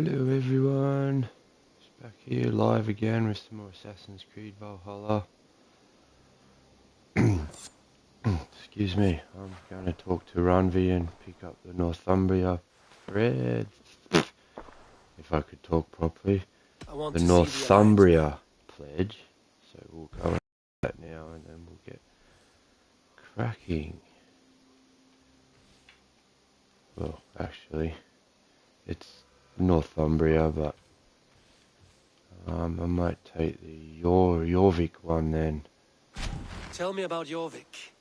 Hello everyone, it's back here live again with some more Assassin's Creed Valhalla. Excuse me, I'm going to talk to Ranvi and pick up the Northumbria thread. If I could talk properly. The Northumbria pledge. So we'll go and do that now and then we'll get cracking. Well, actually, it's Northumbria, but I might take the Jorvik one then. Tell me about Jorvik.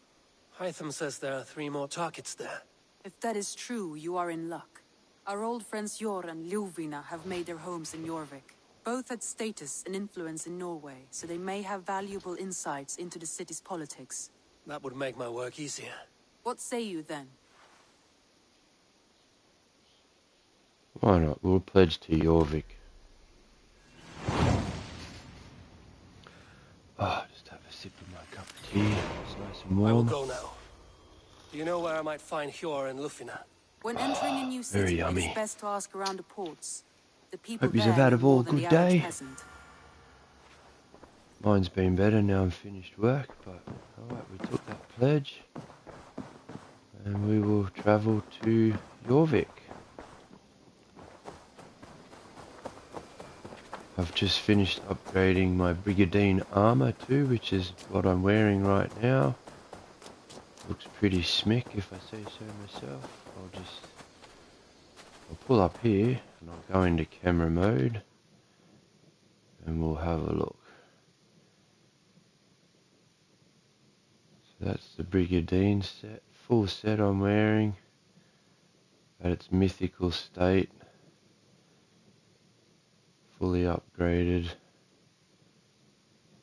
Hytham says there are 3 more targets there. If that is true, you are in luck. Our old friends Jor and Ljuvina have made their homes in Jorvik. Both had status and influence in Norway, so they may have valuable insights into the city's politics. That would make my work easier. What say you then? Why not? We'll pledge to Jorvik. Just have a sip of my cup of tea. It's nice and warm. I will go now. Do you know where I might find Hjor and Ljufina? When entering a new city, it is best to ask around the ports. The people Hope you've there had a more than good the average day. peasant. Mine's been better now I'm finished work, but alright, we took that pledge. And we will travel to Jorvik. I've just finished upgrading my Brigadine armor too, which is what I'm wearing right now. Looks pretty smick if I say so myself. I'll pull up here and I'll go into camera mode and we'll have a look. So that's the Brigadine set, full set I'm wearing at its mythical state. Fully upgraded.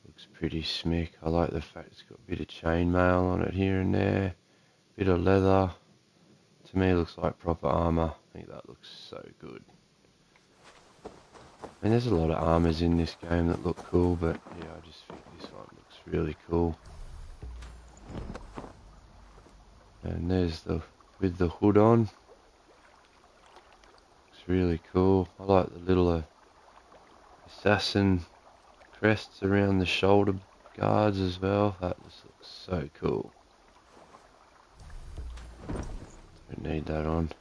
Looks pretty smick. I like the fact it's got a bit of chainmail on it here and there. Bit of leather. To me it looks like proper armour. I think that looks so good. I mean, there's a lot of armours in this game that look cool, but yeah, I just think this one looks really cool. And there's the with the hood on. Looks really cool. I like the little assassin crests around the shoulder guards as well. That just looks so cool. Don't need that on.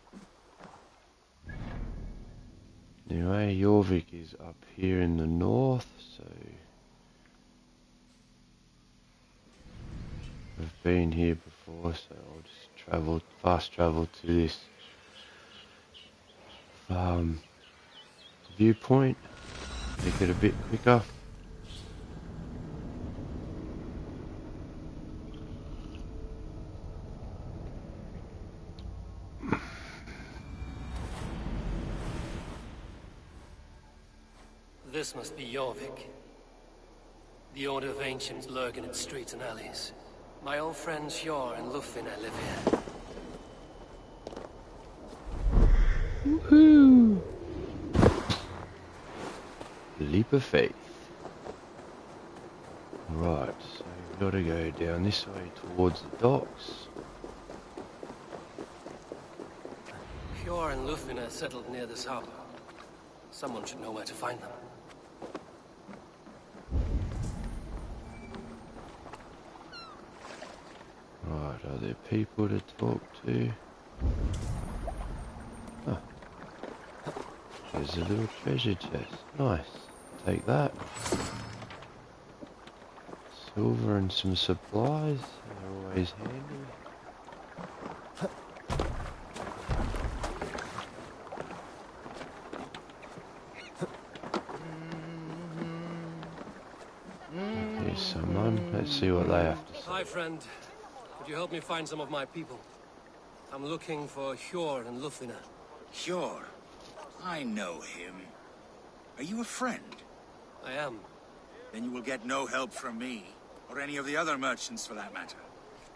Anyway, Jorvik is up here in the north, so I've been here before, so I'll just fast travel to this viewpoint. Make it a bit quicker. This must be Jorvik. The Order of Ancients lurk in its streets and alleys. My old friends Hjor and Ljufina live here. Woohoo! Leap of faith. Right, so we've got to go down this way towards the docks. Hjor and Ljufina settled near this harbor. Someone should know where to find them. Right, are there people to talk to? Oh. There's a little treasure chest. Nice. Take that. Silver and some supplies. They're always handy. Here's someone. Let's see what they have to say. Hi, friend. Could you help me find some of my people? I'm looking for Hjor and Ljufina. Hjor? I know him. Are you a friend? I am. Then you will get no help from me, or any of the other merchants for that matter.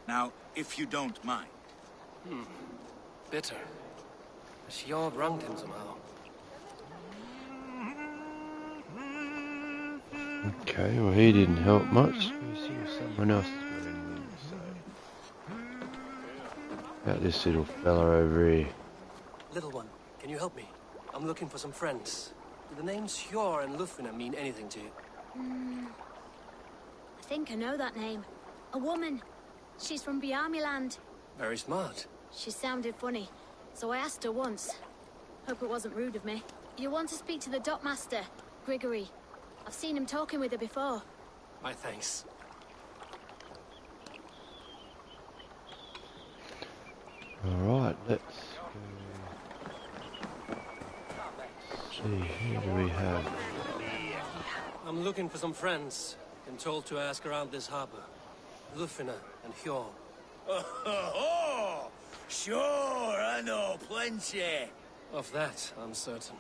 Now, if you don't mind. Bitter. Has Hjor wronged him somehow? Okay, well he didn't help much. Let's see if someone else has got anything to say. About this little fella over here. Little one, can you help me? I'm I'm looking for some friends. Do the names Hjor and Lufina mean anything to you? I think I know that name. A woman. She's from Biamiland. Very smart. She sounded funny, so I asked her once. Hope it wasn't rude of me. You want to speak to the dockmaster, Grigory. I've seen him talking with her before. My thanks. Alright, let's go. See, who do we have? I'm looking for some friends. Been told to ask around this harbor. Lufina and Hjor. Oh, sure, I know plenty. Of that, I'm certain.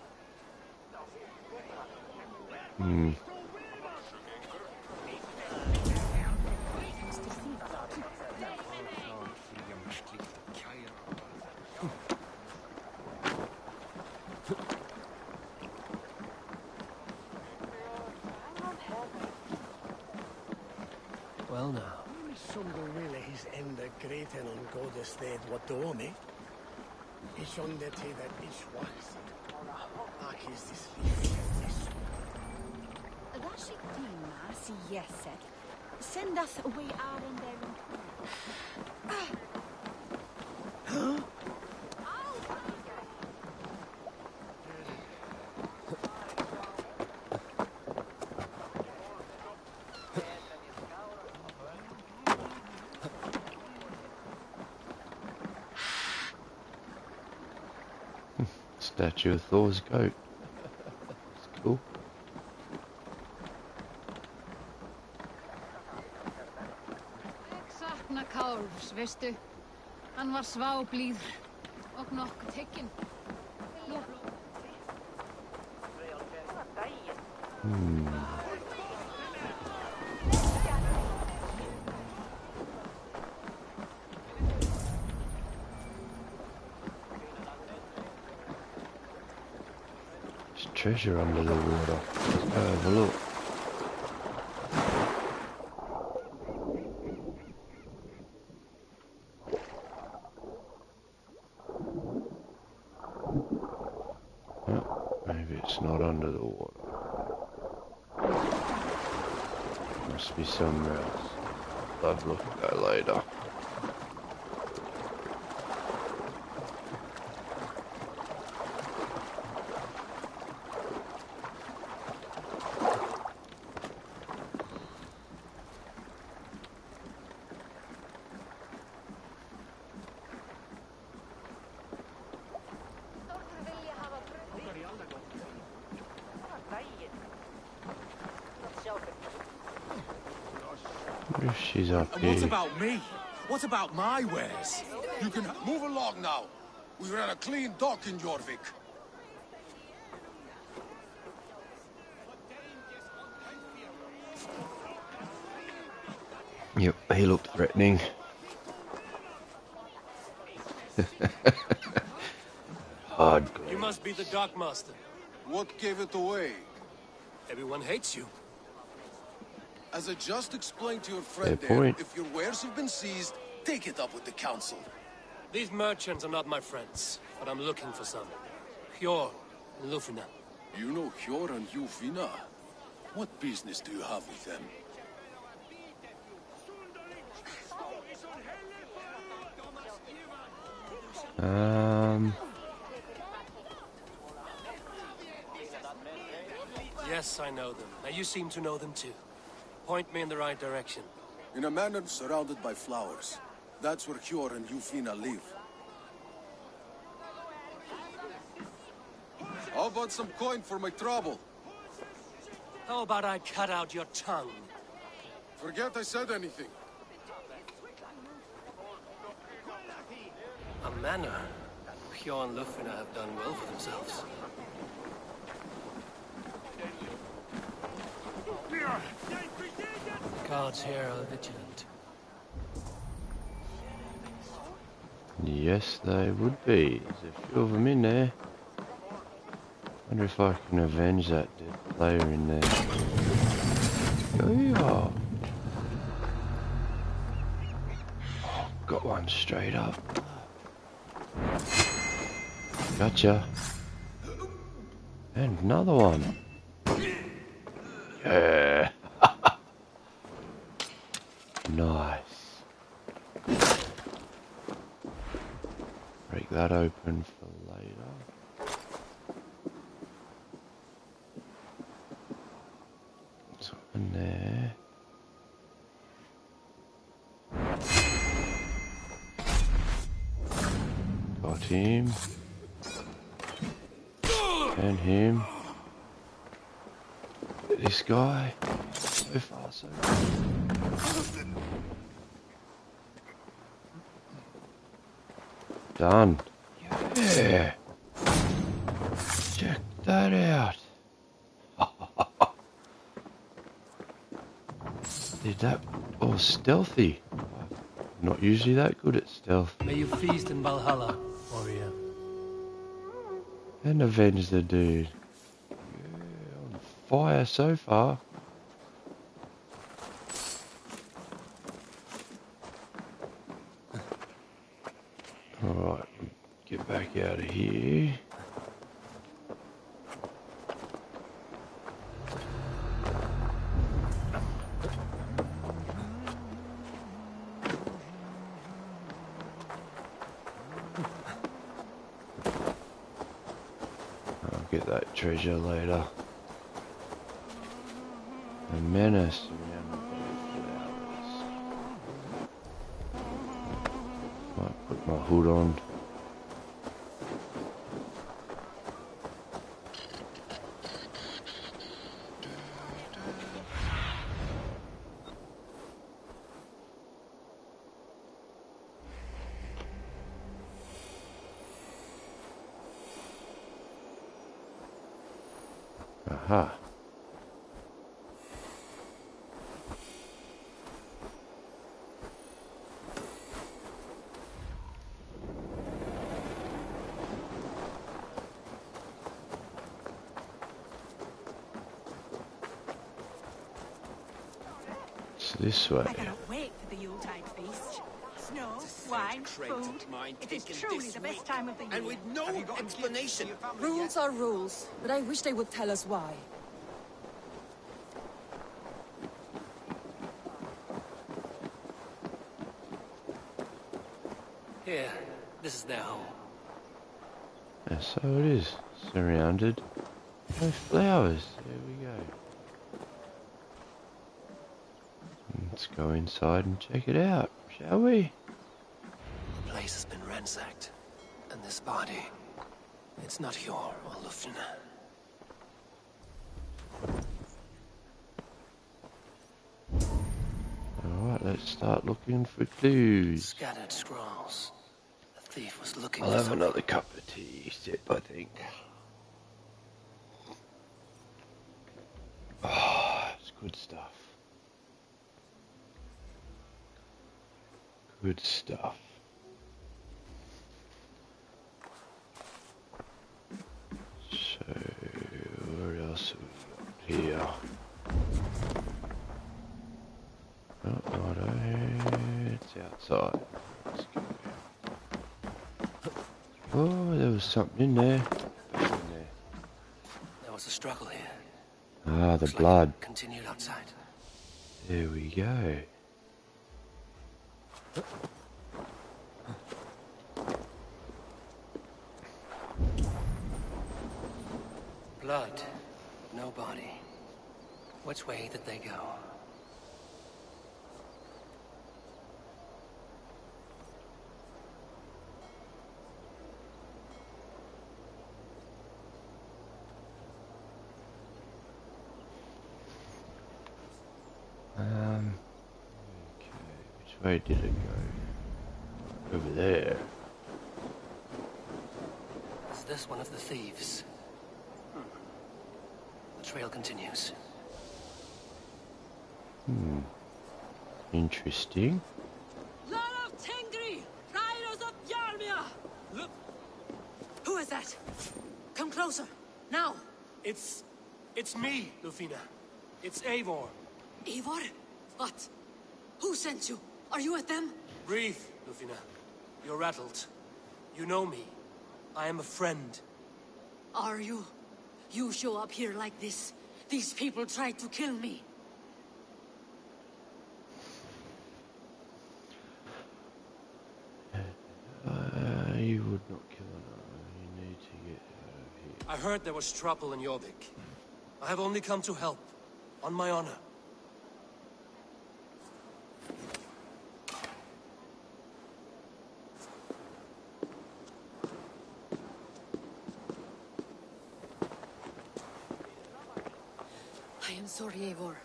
Well now. Som du ville his enda greten on godested what do me. It's on the tea that it's was. Akis this Rashidina si yeset. Send us away out in there. Statue of Thor's goat. That's cool. Ég sakna Kálfs, veistu. Hann var sváblíður og nokkuð tekinn. There's treasure under the water. Let's go have a look. Maybe it's not under the water. Must be somewhere else. I'll have a look at that later. If she's up And here. what about me? What about my wares? You can move along now. We ran a clean dock in Jorvik. Yep, he looked threatening. Hard. You must be the dockmaster. What gave it away? Everyone hates you. As I just explained to your friend Fair there, point. if your wares have been seized, take it up with the council. These merchants are not my friends, but I'm looking for some. Hjor and Lufina. You know Hjor and Lufina? What business do you have with them? Yes, I know them. Now you seem to know them too. Point me in the right direction. In a manor surrounded by flowers. That's where Hjor and Lufina live. How about some coin for my trouble? How about I cut out your tongue? Forget I said anything. A manor. Hjor and Lufina have done well for themselves. The guards here are vigilant. Yes, they would be. There's a few of them in there. Wonder if I can avenge that dead player in there. Go here. Oh, got one straight up. Gotcha. And another one. Yeah. Nice. Break that open for later. So in there. Got him. And him. This guy. So far, so good. Done. Yeah. Check that out. Did that all stealthy. I'm not usually that good at stealth. May you feast in Valhalla, warrior. And avenge the dude. Yeah, on fire so far. Alright, get back out of here. I'll get that treasure later. A menace around the flowers. Might put my hood on. Aha. It's this way. I cannot wait for the Yuletide feast. Snow, wine, food. It is truly the best time of the year. And with no explanation. Rules are rules, but I wish they would tell us why. Here, this is their home. And so it is. Surrounded by flowers. There we go. Let's go inside and check it out, shall we? The place has been ransacked. And this body, it's not Hjor or Lufn. Alright, let's start looking for clues. Scattered scrolls. The thief was looking I'll for have something. another cup of tea, sip, I think. Ah, it's good stuff. Good stuff. So, what else have we got here? Oh, righto, it's outside. Let's go. Oh, there was something in there. Back in there. There was a struggle here. Ah, the Looks like blood. it continued outside. There we go. Blood, no body. Which way did they go? Okay, which way did it go? Over there. Is this one of the thieves? The trail continues. Interesting. Lord of Tengri, riders of Yarmia! Who is that? Come closer, now! It's me, Lufina. It's Eivor. Eivor? What? Who sent you? Are you with them? Breathe, Lufina. You're rattled. You know me. I am a friend. Are you? You show up here like this. These people tried to kill me. You would not kill another. You need to get out of here. I heard there was trouble in Jorvik. I have only come to help, on my honor. I am sorry, Eivor.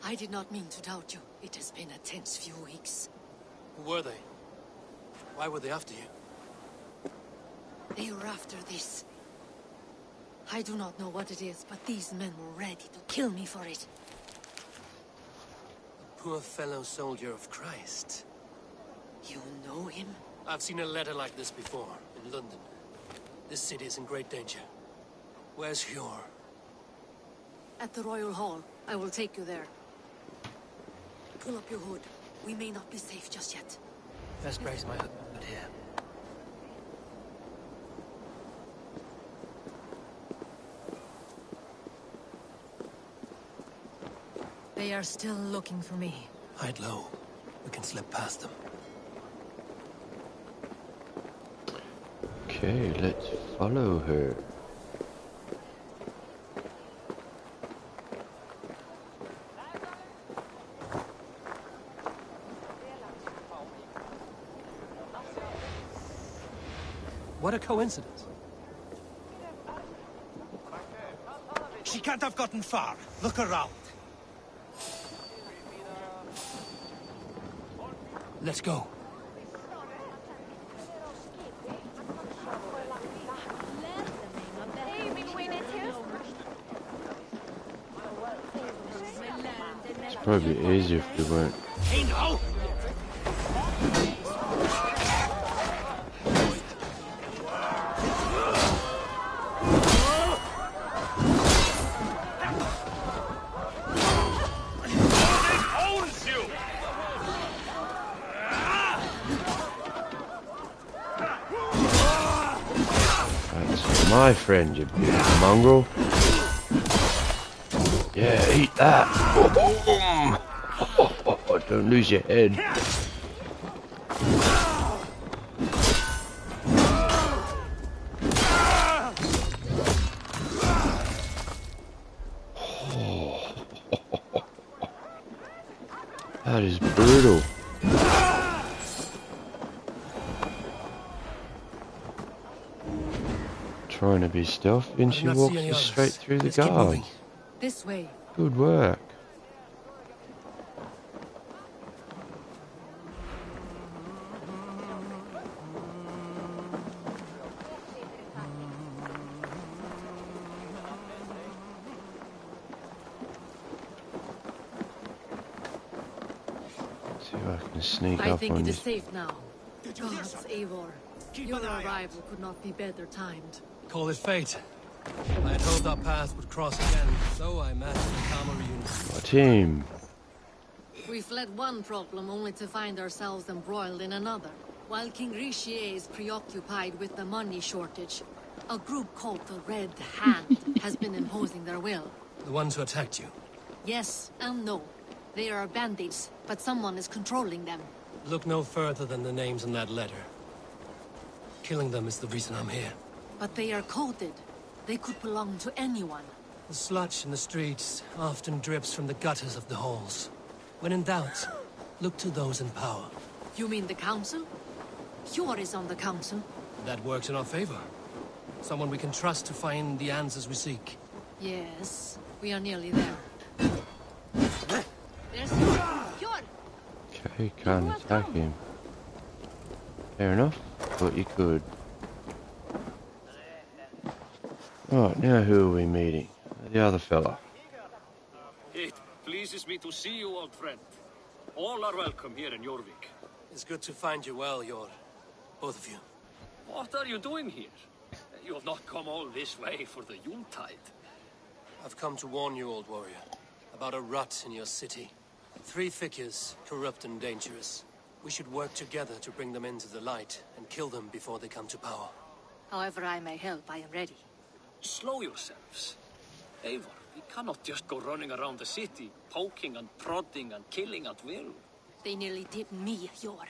I did not mean to doubt you. It has been a tense few weeks. Who were they? Why were they after you? They were after this. I do not know what it is, but these men were ready to kill me for it. A poor fellow soldier of Christ. You know him? I've seen a letter like this before, in London. This city is in great danger. Where's Hjor? At the Royal Hall. I will take you there. Pull up your hood. We may not be safe just yet. Best brace my husband here. They are still looking for me. Hide low. We can slip past them. Okay, let's follow her. What a coincidence. She can't have gotten far. Look around. Let's go. It's probably easier if we weren't. Hey, no! My friend, you big mongrel. Yeah, eat that. Don't lose your head. That is brutal. Trying to be stealthy and she walks us straight through the guards. This way. Good work. Let's see if I can sneak up on you. I think it is safe now. Gods, Eivor. Your arrival could not be better timed. Call it fate. I had hoped our paths would cross again, so I imagined a calmer reunion. My team. We fled one problem only to find ourselves embroiled in another. While King Richier is preoccupied with the money shortage, a group called the Red Hand has been imposing their will. The ones who attacked you? Yes and no. They are bandits, but someone is controlling them. Look no further than the names in that letter. Killing them is the reason I'm here. But they are coded. They could belong to anyone. The sludge in the streets often drips from the gutters of the halls. When in doubt, look to those in power. You mean the council? Hjor is on the council. That works in our favor. Someone we can trust to find the answers we seek. Yes, we are nearly there. There's Hjor! Okay, can't attack him. Fair enough. Thought you could. Right, now who are we meeting? The other fella. It pleases me to see you, old friend. All are welcome here in Jorvik. It's good to find you well, Hjor. Both of you. What are you doing here? You have not come all this way for the Yuletide. I've come to warn you, old warrior, about a rut in your city. 3 figures, corrupt and dangerous. We should work together to bring them into the light and kill them before they come to power. However I may help, I am ready. Slow yourselves. Eivor, we cannot just go running around the city, poking and prodding and killing at will. They nearly did me, Yor.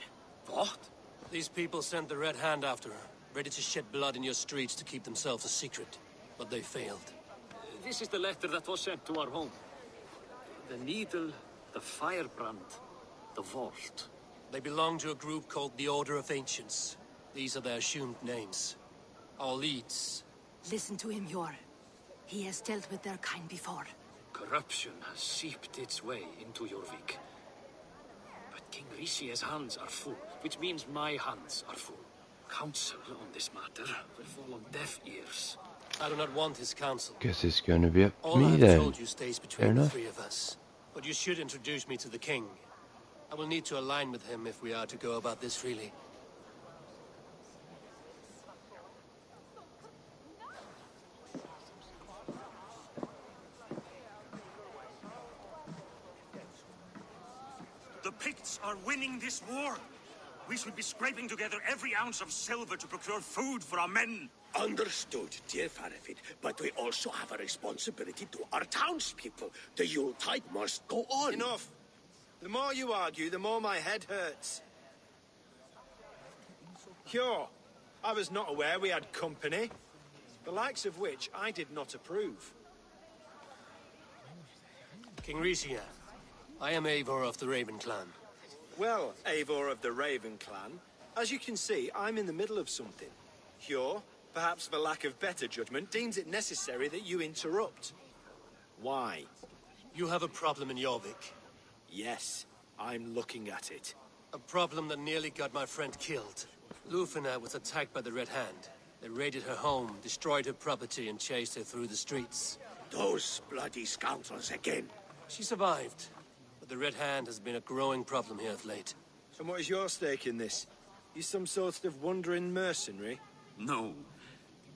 What? These people sent the Red Hand after her, ready to shed blood in your streets to keep themselves a secret. But they failed. This is the letter that was sent to our home. The needle, the firebrand, the vault. They belong to a group called the Order of Ancients. These are their assumed names. Our leads. Listen to him, Yor. He has dealt with their kind before. Corruption has seeped its way into Jorvik. But King Risi's hands are full, which means my hands are full. Counsel on this matter will fall on deaf ears. I do not want his counsel. Guess it's going to be up to All me I have then. told you stays between the three of us. But you should introduce me to the king. I will need to align with him if we are to go about this freely. The Picts are winning this war. We should be scraping together every ounce of silver to procure food for our men. Understood, dear Farafid, but we also have a responsibility to our townspeople. The Yuletide must go on. Enough. The more you argue, the more my head hurts. Sure, I was not aware we had company, the likes of which I did not approve. King Risia, I am Eivor of the Raven clan. Well, Eivor of the Raven clan, as you can see, I'm in the middle of something. Hjor, perhaps for lack of better judgment, deems it necessary that you interrupt. Why? You have a problem in Jorvik. Yes, I'm looking at it. A problem that nearly got my friend killed. Lufina was attacked by the Red Hand. They raided her home, destroyed her property, and chased her through the streets. Those bloody scoundrels again. She survived, but the Red Hand has been a growing problem here of late. And what is your stake in this? You some sort of wandering mercenary? No.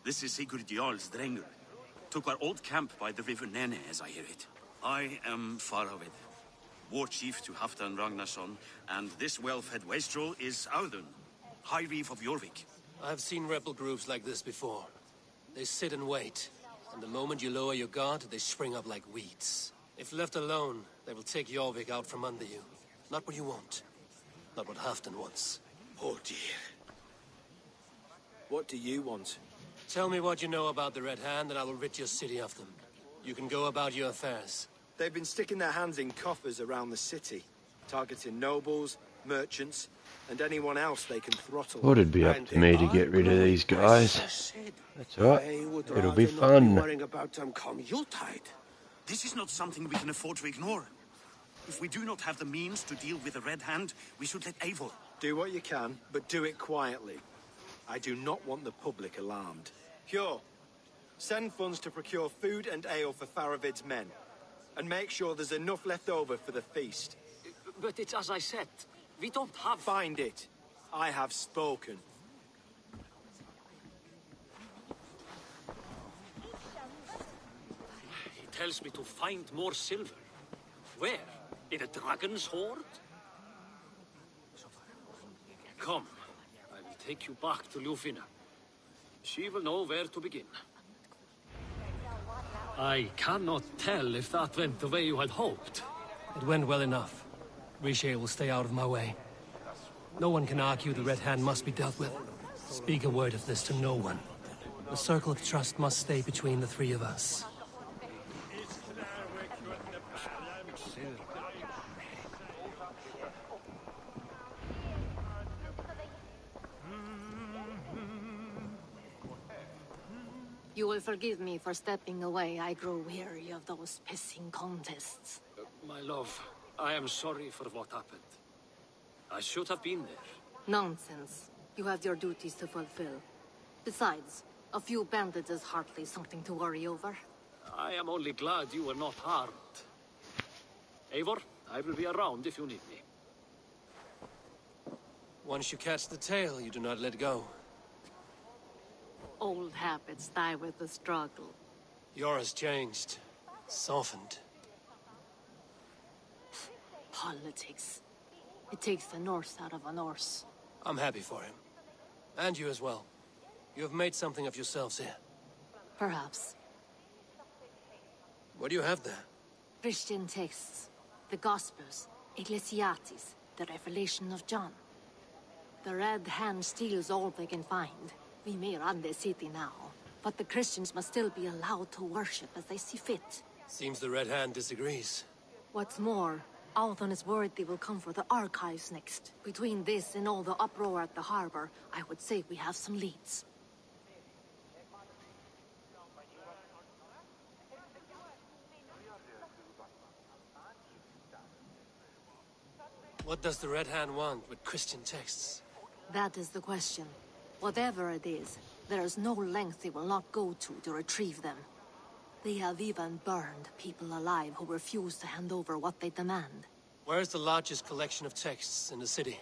This is Sigurd Jarl's Drenger. Took our old camp by the river Nene, as I hear it. I am Faravid, war chief to Halfdan Ragnarsson, and this well-fed wastrel is Audun, High Reeve of Jorvik. I have seen rebel groups like this before. They sit and wait, and the moment you lower your guard, they spring up like weeds. If left alone, they will take Jorvik out from under you. Not what you want. Not what Halfdan wants. Oh dear. What do you want? Tell me what you know about the Red Hand, and I will rid your city of them. You can go about your affairs. They've been sticking their hands in coffers around the city, targeting nobles, merchants, and anyone else they can throttle. Thought it'd be up to me to get rid of these guys. That's alright. It'll be fun. Worrying about them come Yuletide. This is not something we can afford to ignore. If we do not have the means to deal with the Red Hand, we should let Eivor. Do what you can, but do it quietly. I do not want the public alarmed. Hjor, send funds to procure food and ale for Faravid's men. And make sure there's enough left over for the feast. But it's as I said, we don't have... Find it. I have spoken. He tells me to find more silver. Where? In a dragon's hoard? Come, I will take you back to Lufina. She will know where to begin. I cannot tell if that went the way you had hoped. It went well enough. Riche will stay out of my way. No one can argue the Red Hand must be dealt with. Speak a word of this to no one. The circle of trust must stay between the three of us. You will forgive me for stepping away. I grow weary of those pissing contests. My love, I am sorry for what happened. I should have been there. Nonsense. You have your duties to fulfill. Besides, a few bandits is hardly something to worry over. I am only glad you were not harmed. Eivor, I will be around if you need me. Once you catch the tail, you do not let go. Old habits die with the struggle. Yours changed. Softened. Politics. It takes the Norse out of a Norse. I'm happy for him. And you as well. You have made something of yourselves here. Perhaps. What do you have there? Christian texts, the Gospels, Ecclesiastes, the Revelation of John. The Red Hand steals all they can find. We may run the city now, but the Christians must still be allowed to worship as they see fit. Seems the Red Hand disagrees. What's more, Althon is worried they will come for the archives next. Between this and all the uproar at the harbor, I would say we have some leads. What does the Red Hand want with Christian texts? That is the question. Whatever it is, there is no length they will not go to retrieve them. They have even burned people alive who refuse to hand over what they demand. Where's the largest collection of texts in the city?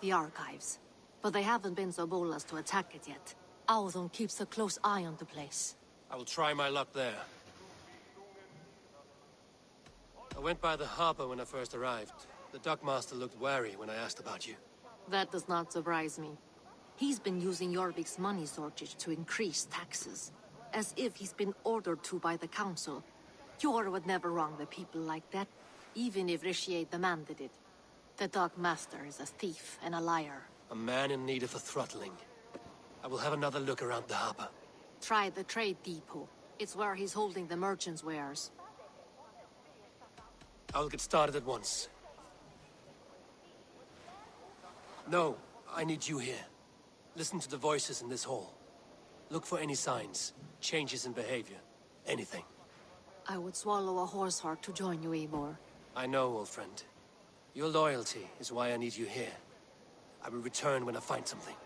The archives. But they haven't been so bold as to attack it yet. Althon keeps a close eye on the place. I will try my luck there. I went by the harbor when I first arrived. The dockmaster looked wary when I asked about you. That does not surprise me. He's been using Jorvik's money shortage to increase taxes. As if he's been ordered to by the council. Jor would never wrong the people like that, even if Richier demanded it. The dockmaster is a thief and a liar. A man in need of a throttling. I will have another look around the harbor. Try the trade depot. It's where he's holding the merchants' wares. I'll get started at once. No, I need you here. Listen to the voices in this hall. Look for any signs, changes in behavior, anything. I would swallow a horse heart to join you, Eivor. I know, old friend. Your loyalty is why I need you here. I will return when I find something.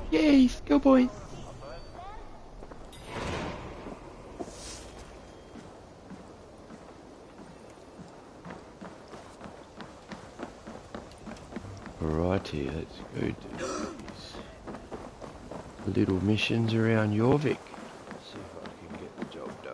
Yes, go boys. Alrighty, let's go do these little missions around Jorvik. See if I can get the job done.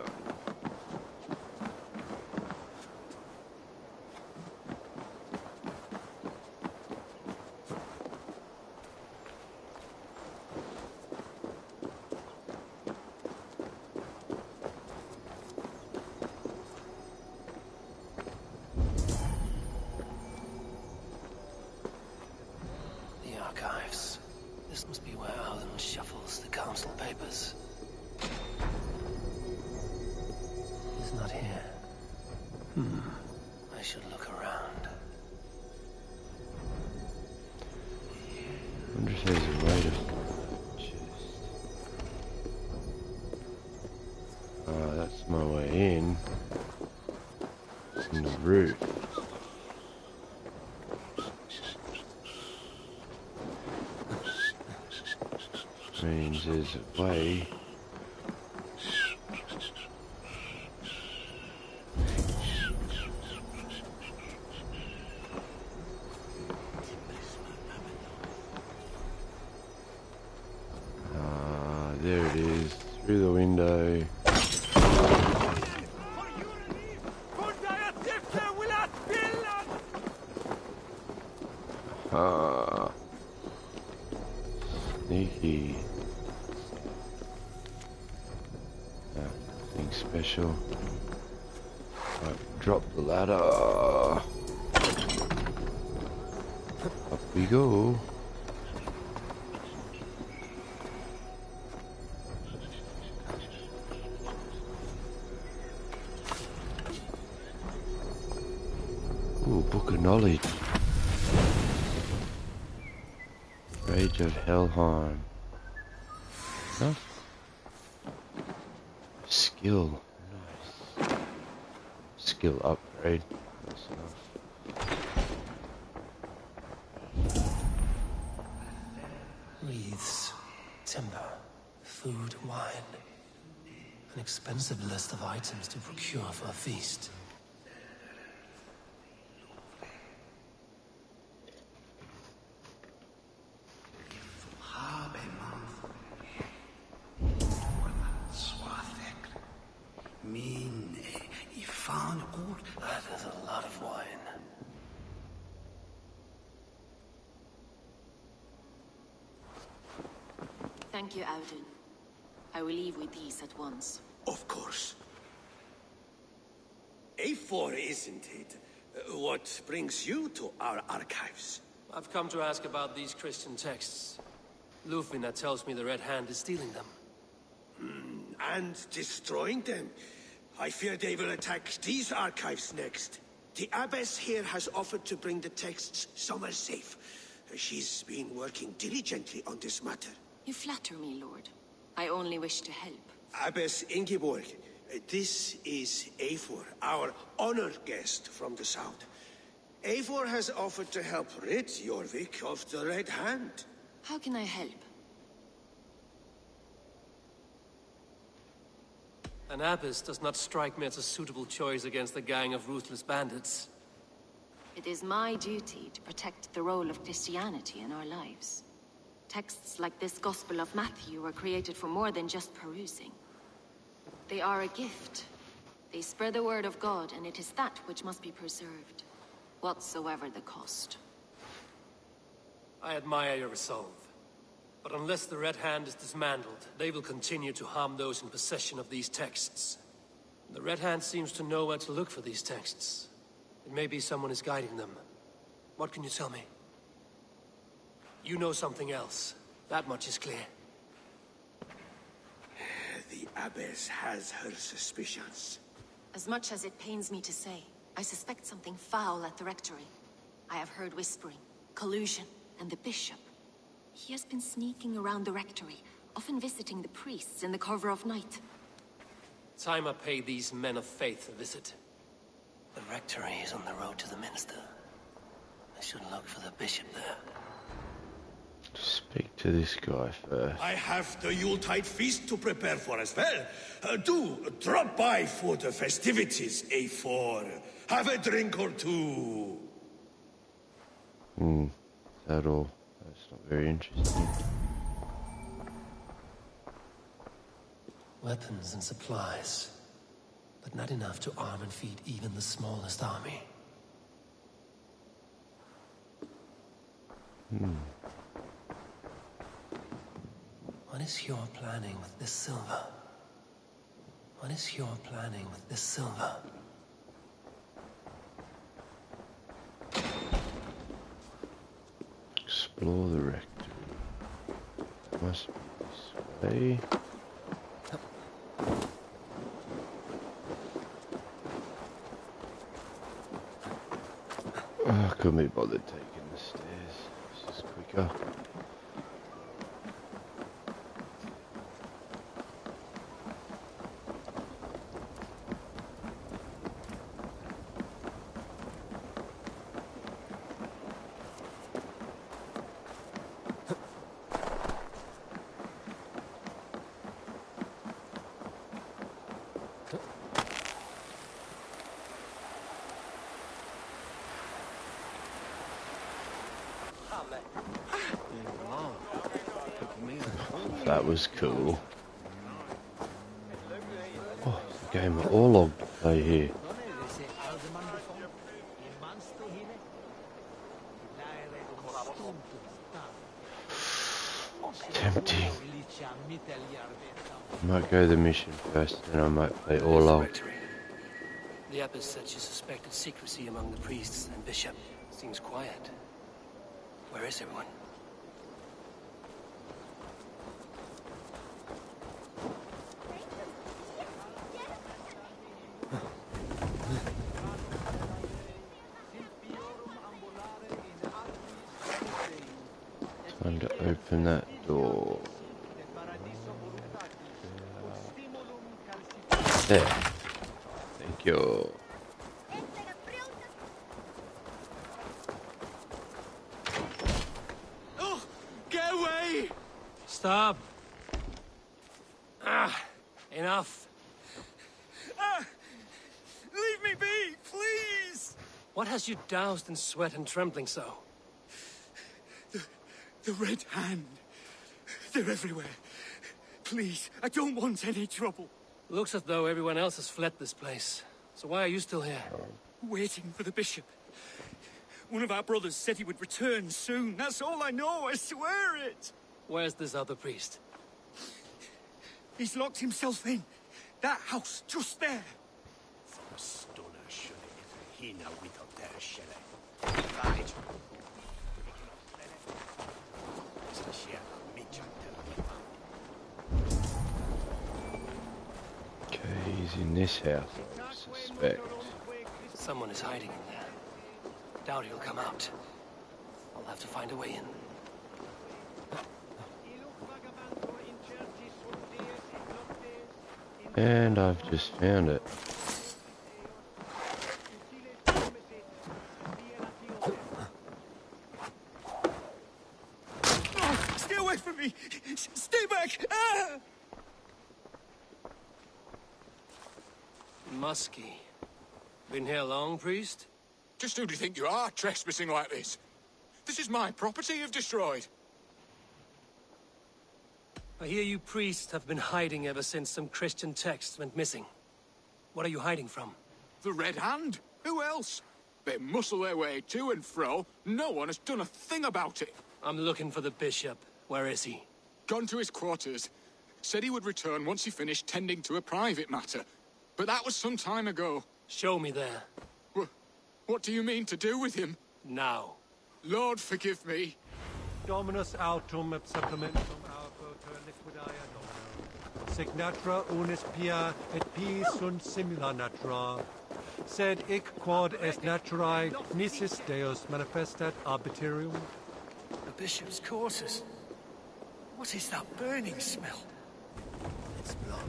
Archives. This must be where Alden shuffles the council papers. He's not here. I should look around. I wonder if there's a way to chest. That's my way in. It's in the roof. Means there's a way. There it is, through the window. Sneaky. Nothing special. Right, drop the ladder. Up we go. Ooh, Book of Knowledge. Rage of Helheim. Enough. Skill. Nice. Skill upgrade. That's enough. Wreaths, timber, food, wine. An expensive list of items to procure for a feast. That is a lot of wine. Thank you, Audun. I will leave with these at once. Of course. A4, isn't it? What brings you to our archives? I've come to ask about these Christian texts. Lufina tells me the Red Hand is stealing them. And destroying them. I fear they will attack these archives next. The Abbess here has offered to bring the texts somewhere safe. She's been working diligently on this matter. You flatter me, Lord. I only wish to help. Abbess Ingeborg, this is Eivor, our honored guest from the south. Eivor has offered to help rid Jorvik of the Red Hand. How can I help? An abbess does not strike me as a suitable choice against a gang of ruthless bandits. It is my duty to protect the role of Christianity in our lives. Texts like this Gospel of Matthew were created for more than just perusing. They are a gift. They spread the word of God, and it is that which must be preserved, whatsoever the cost. I admire your resolve. But unless the Red Hand is dismantled, they will continue to harm those in possession of these texts. The Red Hand seems to know where to look for these texts. It may be someone is guiding them. What can you tell me? You know something else. That much is clear. The Abbess has her suspicions. As much as it pains me to say, I suspect something foul at the rectory. I have heard whispering, collusion, and the bishop. He has been sneaking around the rectory, often visiting the priests in the cover of night. Time I pay these men of faith a visit. The rectory is on the road to the minster. I should look for the bishop there. Speak to this guy first. I have the Yuletide feast to prepare for as well. Do drop by for the festivities, A4. Have a drink or two. Is that all? That's not very interesting. Weapons and supplies, but not enough to arm and feed even the smallest army. What is your planning with this silver? What is your planning with this silver? Explore the rectory. That must be this way. I couldn't be bothered taking the stairs. This is quicker. That was cool. Oh, it's a game of Orlog to play here. Tempting. I might go the mission first, then I might play Orlog. The abbess said she suspected secrecy among the priests and bishop. Seems quiet. Where is everyone? Time to open that door. There. Thank you. Oh, get away! Stop! Enough. Leave me be, please! What has you doused in sweat and trembling so? The Red Hand. They're everywhere. Please, I don't want any trouble. Looks as though everyone else has fled this place. So why are you still here? Waiting for the bishop. One of our brothers said he would return soon. That's all I know, I swear it. Where's this other priest? He's locked himself in. That house, just there. From stunner should it he now with up there, shall it? Right. Okay, he's in this house, I suspect. Someone is hiding in there. Doubt he'll come out. I'll have to find a way in. And I've just found it. Stay away from me! Stay back! Ah! Muskie. Been here long, priest? Just who do you think you are, trespassing like this? This is my property you've destroyed. I hear you priests have been hiding ever since some Christian texts went missing. What are you hiding from? The Red Hand? Who else? They muscle their way to and fro. No one has done a thing about it. I'm looking for the bishop. Where is he? Gone to his quarters. Said he would return once he finished tending to a private matter. But that was some time ago. Show me there. What do you mean to do with him? Now. Lord, forgive me. Dominus autum et supplementum auto liquidae domino. Signatra unis pia et pis sunt simula natura. Sed hic quod est naturae nisis Deus manifestat arbitrium. The bishop's quarters. What is that burning smell? It's blood.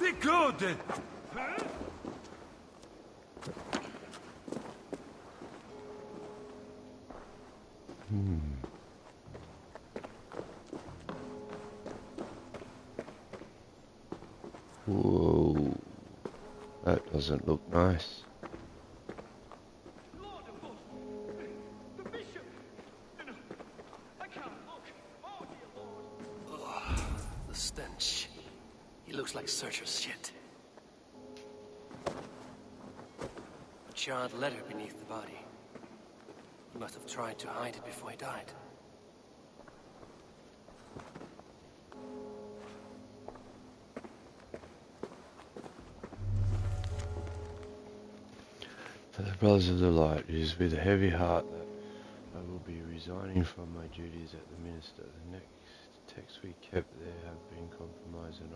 Be good! Whoa. That doesn't look nice. The stench. He looks like Searcher's shit. A charred letter beneath the body. He must have tried to hide it before he died. For the Brothers of the Light, it is with a heavy heart that I will be resigning from my duties at the Minister. The next texts we kept there have been compromised, and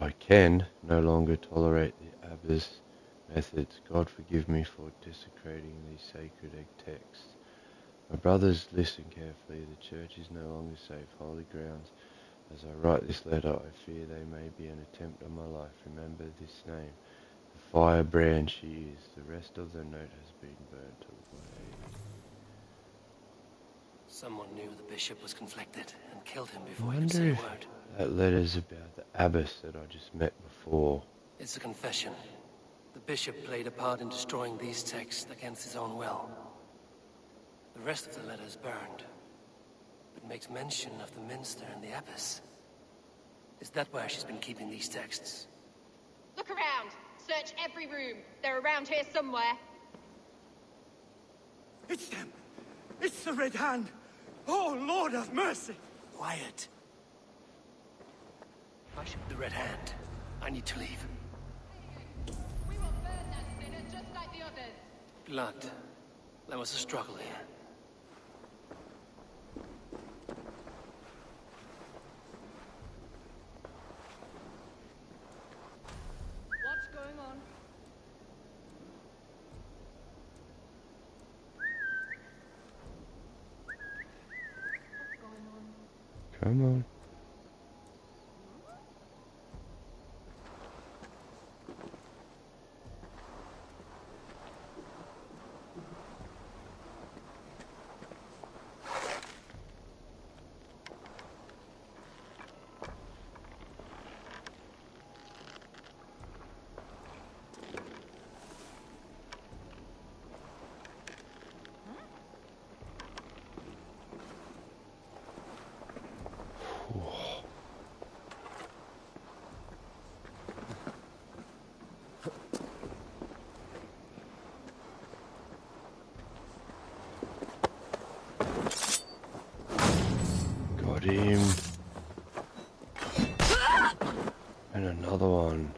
I can no longer tolerate the abbess methods. God forgive me for desecrating these sacred texts. My brothers, listen carefully. The church is no longer safe, holy grounds. As I write this letter, I fear they may be an attempt on my life. Remember this name. The firebrand she is. The rest of the note has been burnt away. Someone knew the bishop was conflicted and killed him before I he could wonder say if a word. that letter's about the abbess that I just met before. It's a confession. The bishop played a part in destroying these texts against his own will. The rest of the letter is burned. It makes mention of the minster and the abbess. Is that where she's been keeping these texts? Look around! Search every room. They're around here somewhere. It's them! It's the Red Hand! Oh, Lord have mercy! Quiet. I should be the Red Hand. I need to leave. We will burn that sinner just like the others. Blood. There was a struggle here. What's going on? What's going on? Come on. Follow on.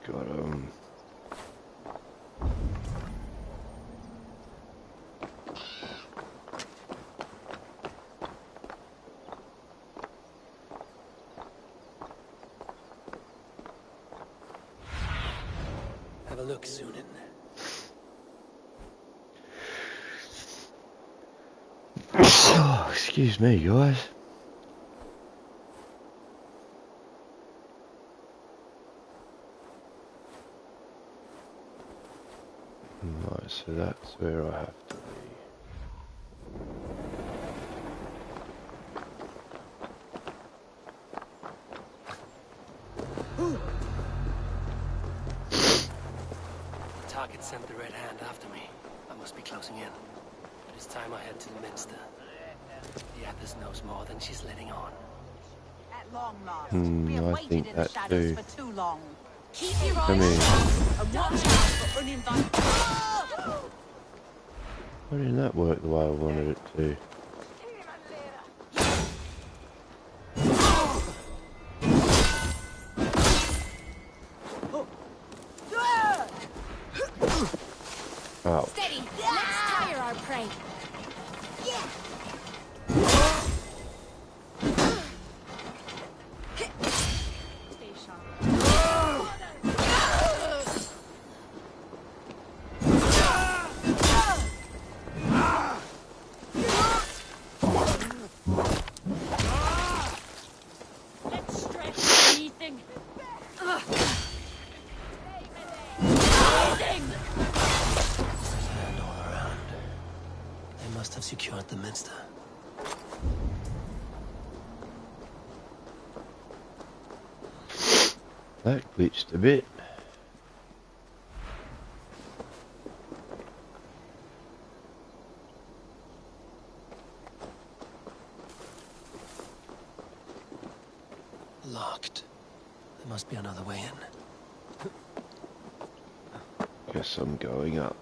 Got him. Have a look, Sunan. Oh, excuse me, guys. Right, so that's where I have to be. The target sent the Red Hand after me. I must be closing in. But it's time I head to the Minster. The Abbess knows more than she's letting on. At long last, we have I waited think in the that shadows too. for too long. Keep your Come eyes in. shut and watch out for uninvited. Why didn't that work the way I wanted it to? Oh. Steady! Let's tire our prey. Let's stretch anything. They must have secured the Minster. That glitched a bit. Locked. There must be another way in. Guess I'm going up.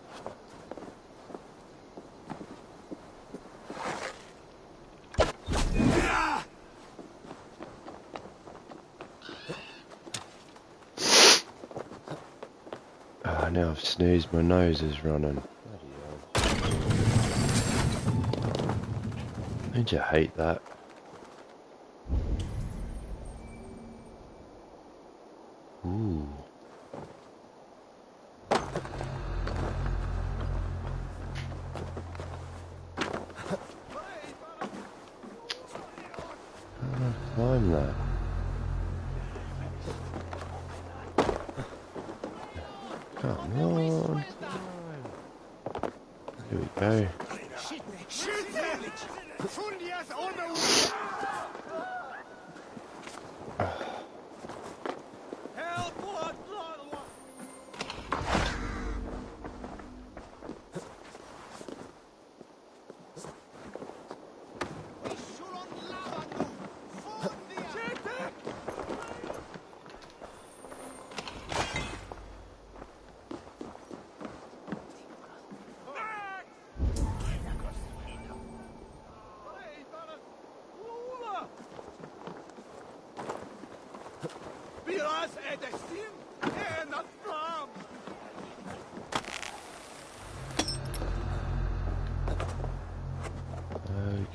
Ah, now I've sneezed, my nose is running. Bloody hell. Don't you hate that? Ooh. Climb that. Come on. Here we go.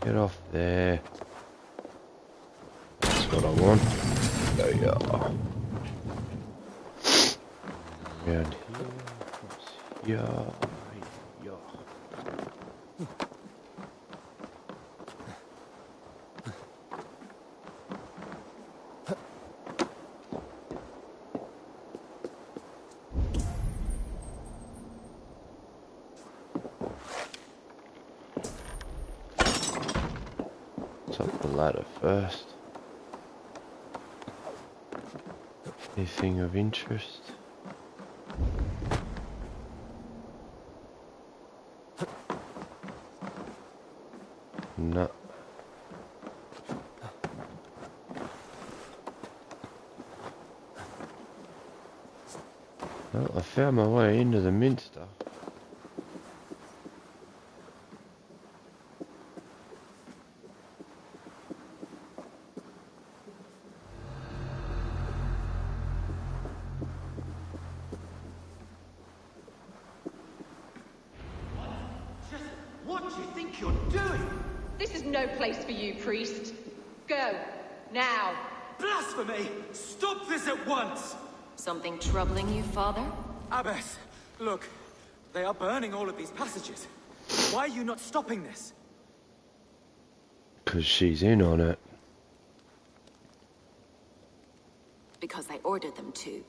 Get off there. That's what I want. There you are. Around here, across here, yeah. Top the ladder first. Anything of interest? No. Well, I found my way into the Minster. What do you think you're doing? This is no place for you, priest. Go. Now. Blasphemy! Stop this at once! Something troubling you, Father? Abbess, look. They are burning all of these passages. Why are you not stopping this? 'Cause she's in on it. Because I ordered them to.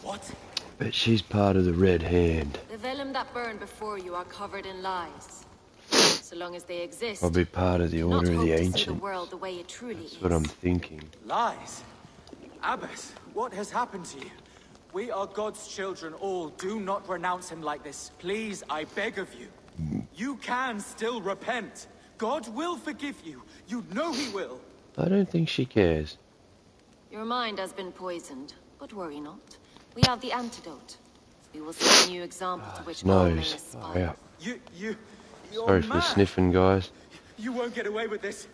What? But she's part of the Red Hand. The vellum that burned before you are covered in lies. So long as they exist, I'll be part of the do not Order of hope the to see Ancients. the world the way it truly That's is. what I'm thinking. Lies? Abbess, what has happened to you? We are God's children all. Do not renounce him like this. Please, I beg of you. You can still repent. God will forgive you. You know he will. I don't think she cares. Your mind has been poisoned, but worry not. We have the antidote. We will set a new example to which all may Nose. aspire. You're Sorry for the mad. sniffing, guys. You won't get away with this.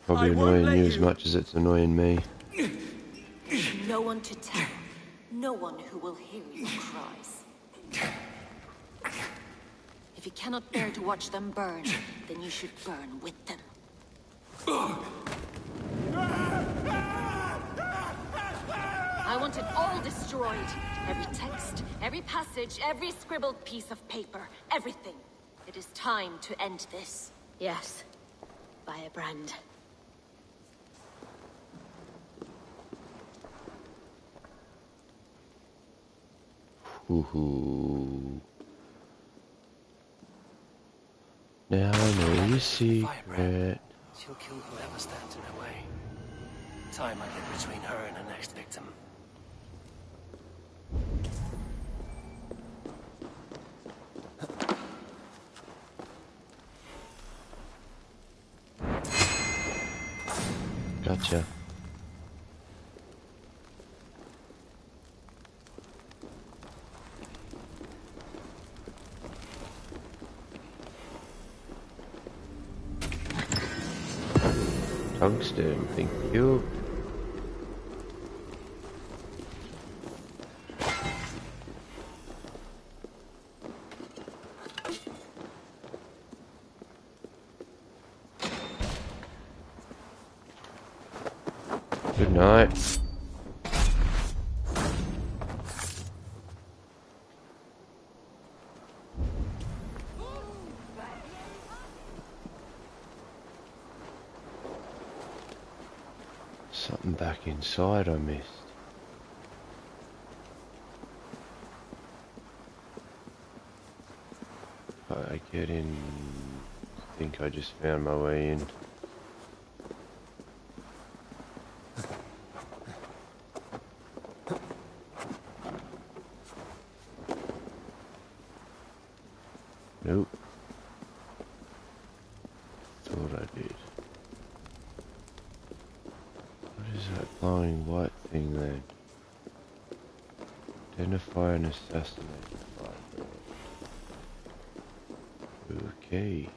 Probably I won't annoying let you as much as it's annoying me. No one to tell. No one who will hear your cries. If you cannot bear to watch them burn, then you should burn with them. I want it all destroyed. Every text, every passage, every scribbled piece of paper. Everything. It is time to end this. Yes. By a brand. Woohoo. Now I know your secret. She'll kill whoever stands in her way. Time I get between her and her next victim. Gotcha. Tungsten, thank you. Good night. Something back inside I missed. I get in. I think I just found my way in. Nope. Thought I did. What is that glowing white thing then? Identify and assassinate the firebird. Okay.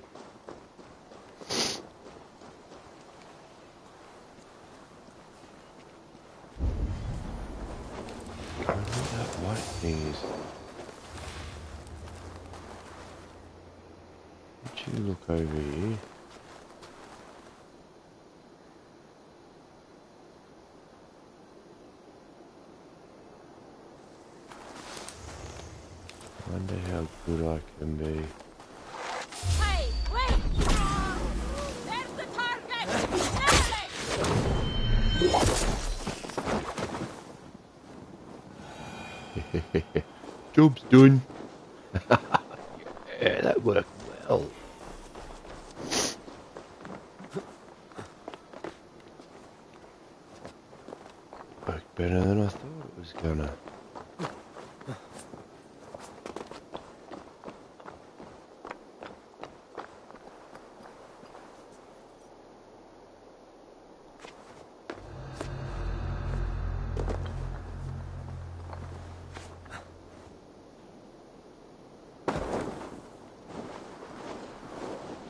I wonder what that white thing is. Would you look over here? Wonder how good I can be. Hey, wait! There's the target! Job's done. Yeah, that worked well. Worked better than I thought it was gonna.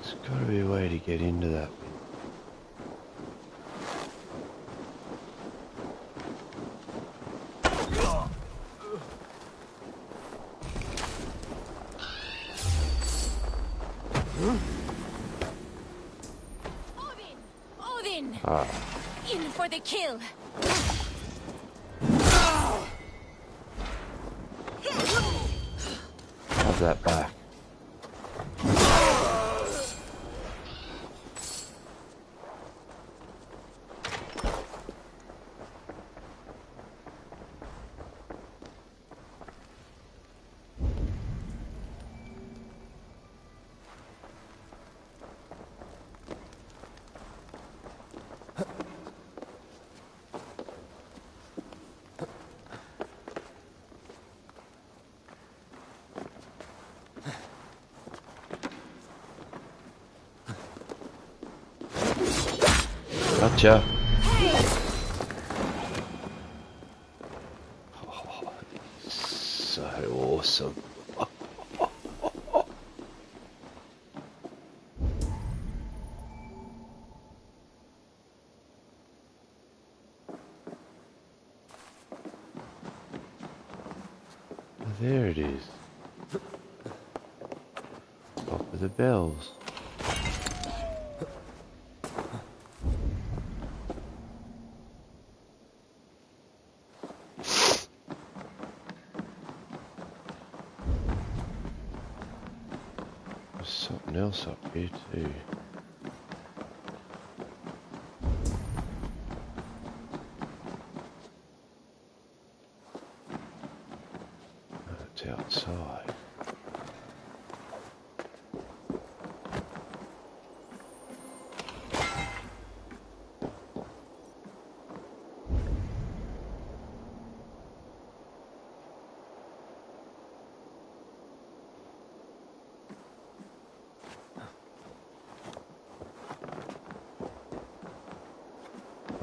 There's gotta be a way to get into that. Odin! Ah. In for the kill! Have that back. Gotcha. Oh, so awesome. There it is. Top of the bells. There's something else up here too. That's outside.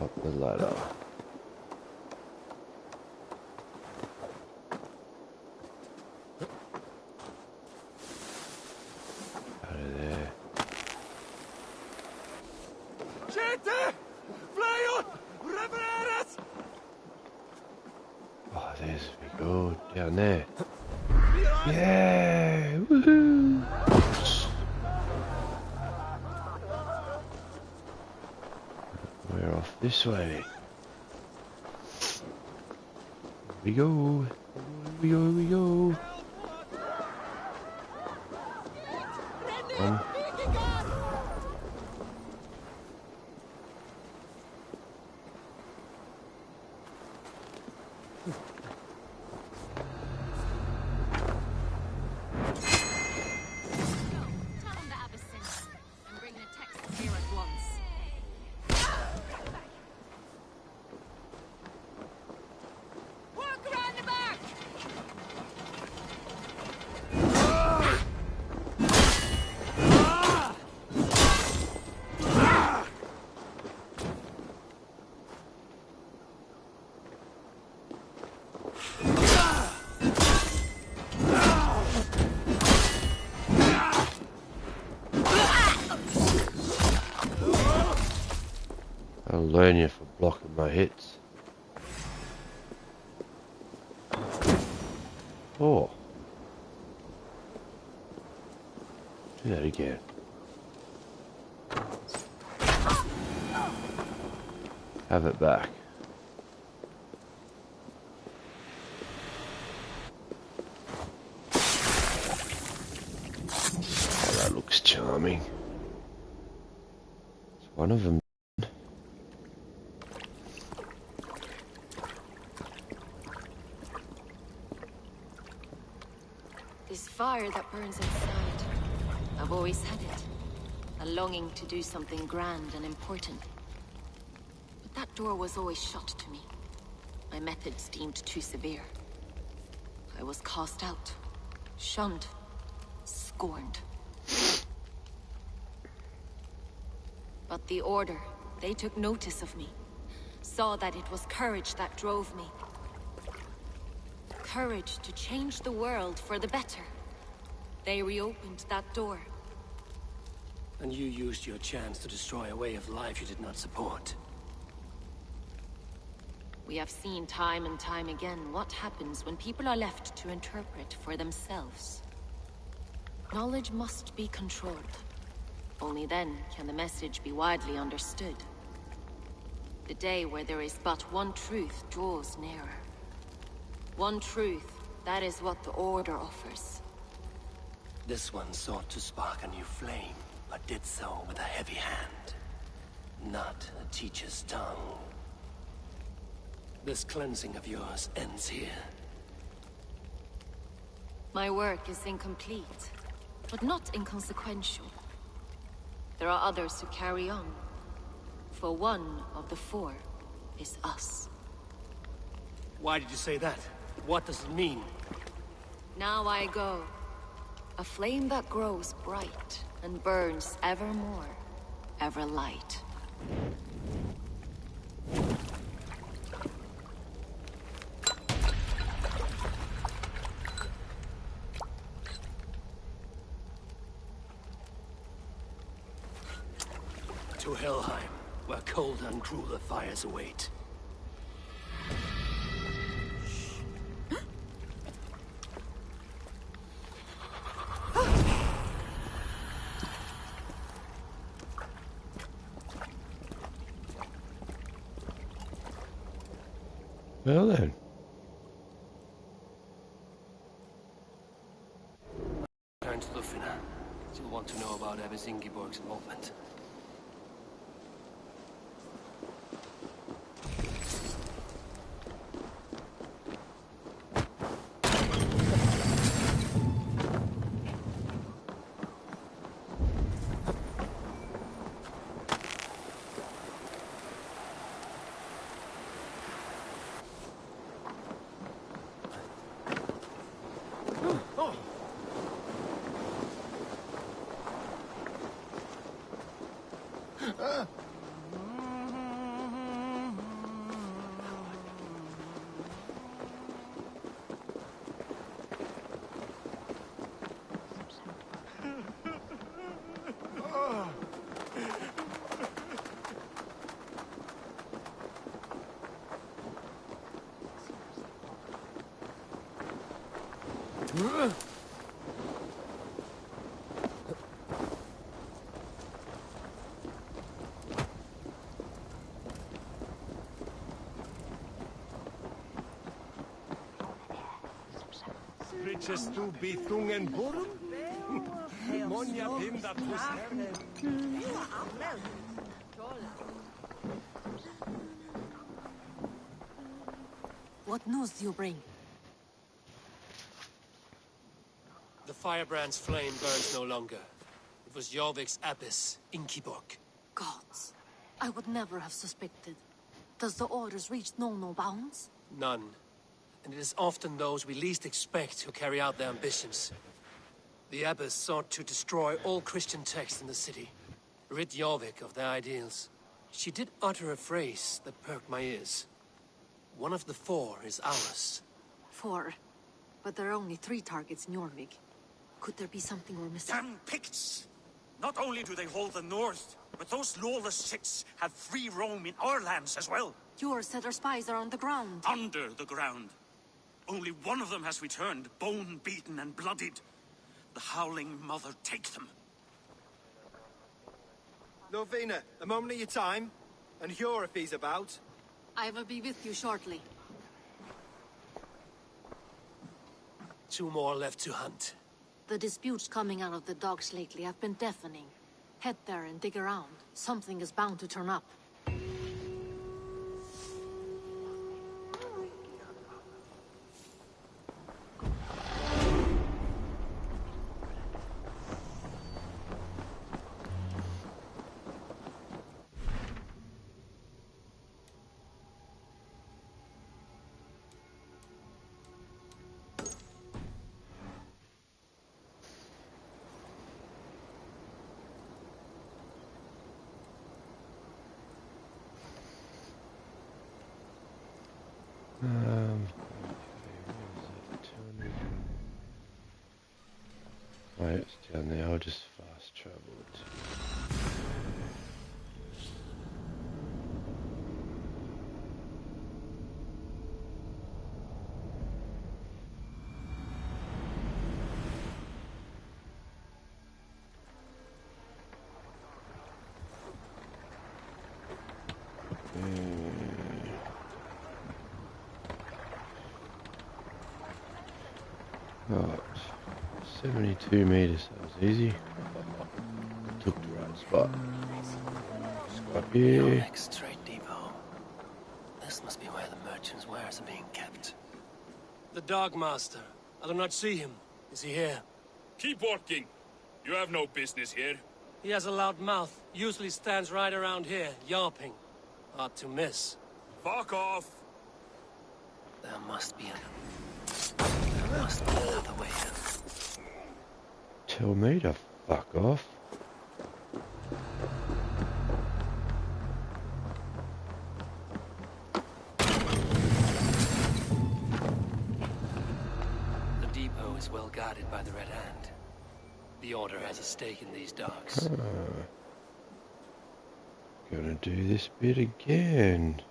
Up the ladder. Out of there. Oh, there's we go down there. Yeah! Woohoo! We're off this way. Here we go. Here we go. Here we go. I'll learn you for blocking my hits. Oh. Do that again. Have it back. Oh, that looks charming. It's one of them. This fire that burns inside. I've always had it. A longing to do something grand and important. But that door was always shut to me. My methods deemed too severe. I was cast out, shunned, scorned. But the Order, they took notice of me. Saw that it was courage that drove me. Courage to change the world for the better. They reopened that door. And you used your chance to destroy a way of life you did not support. We have seen time and time again what happens when people are left to interpret for themselves. Knowledge must be controlled. Only then can the message be widely understood. The day where there is but one truth draws nearer. One truth, that is what the Order offers. This one sought to spark a new flame, but did so with a heavy hand. Not a teacher's tongue. This cleansing of yours ends here. My work is incomplete, but not inconsequential. There are others who carry on. For one of the four is us. Why did you say that? What does it mean? Now I go. A flame that grows bright and burns ever more, ever light. To Helheim, where cold and crueler fires await. Well then. Turn to Lufina. She'll want to know about Abbess Ingeborg's involvement. Riches du Bithungen Burm? Monja Pinda What news do you bring? The firebrand's flame burns no longer. It was Jorvik's abbess, Ingeborg. Gods, I would never have suspected. Does the Order's reach know no bounds? None. And it is often those we least expect who carry out their ambitions. The abbess sought to destroy all Christian texts in the city, rid Jorvik of their ideals. She did utter a phrase that perked my ears. One of the four is ours. 4. But there are only 3 targets in Jorvik. Could there be something we're missing? Damn Picts! Not only do they hold the north, but those lawless shits have free roam in our lands as well. Yours said our spies are on the ground. Under the ground. Only one of them has returned, bone-beaten and bloodied. The Howling Mother take them. Norvina, a moment of your time. And Hjor if he's about. I will be with you shortly. 2 more left to hunt. The disputes coming out of the docks lately have been deafening. Head there and dig around. Something is bound to turn up. Right, it's down there. I'll just fast travel it. Right, 72 meters, that was easy. Took the right spot. Up here. Next trade depot. This must be where the merchants' wares are being kept. The Dog Master. I do not see him. Is he here? Keep working. You have no business here. He has a loud mouth. Usually stands right around here, yawping. Hard to miss. Fuck off! There must be another way in. Tell me to fuck off. The depot is well guarded by the Red Hand. The Order has a stake in these docks. Gonna do this bit again.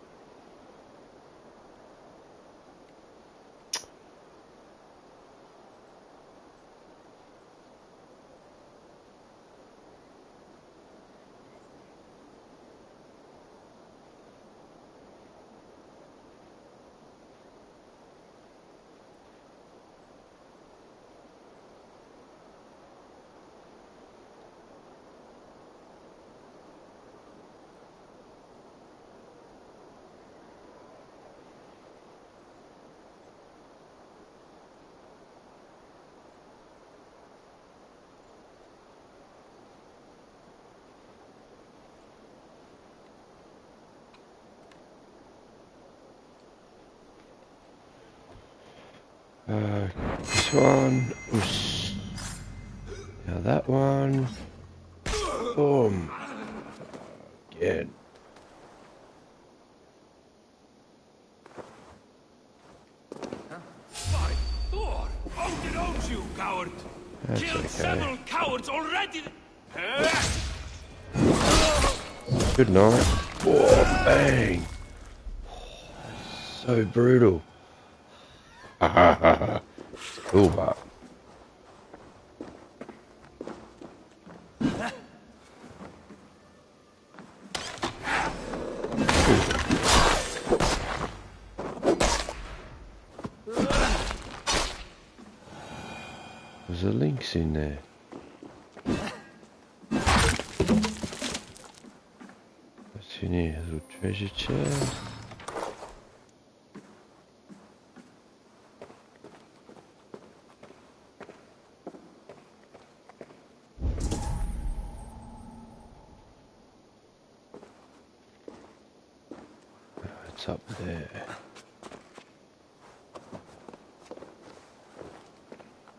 This one. Oosh. Now that one. Boom. Again. By Thor! Out it out, you coward! That's Killed okay. several cowards already! Good night. Oh, bang. So brutal. It's cool, but there's a lynx in there. What's in here? A little treasure chest. It's up there.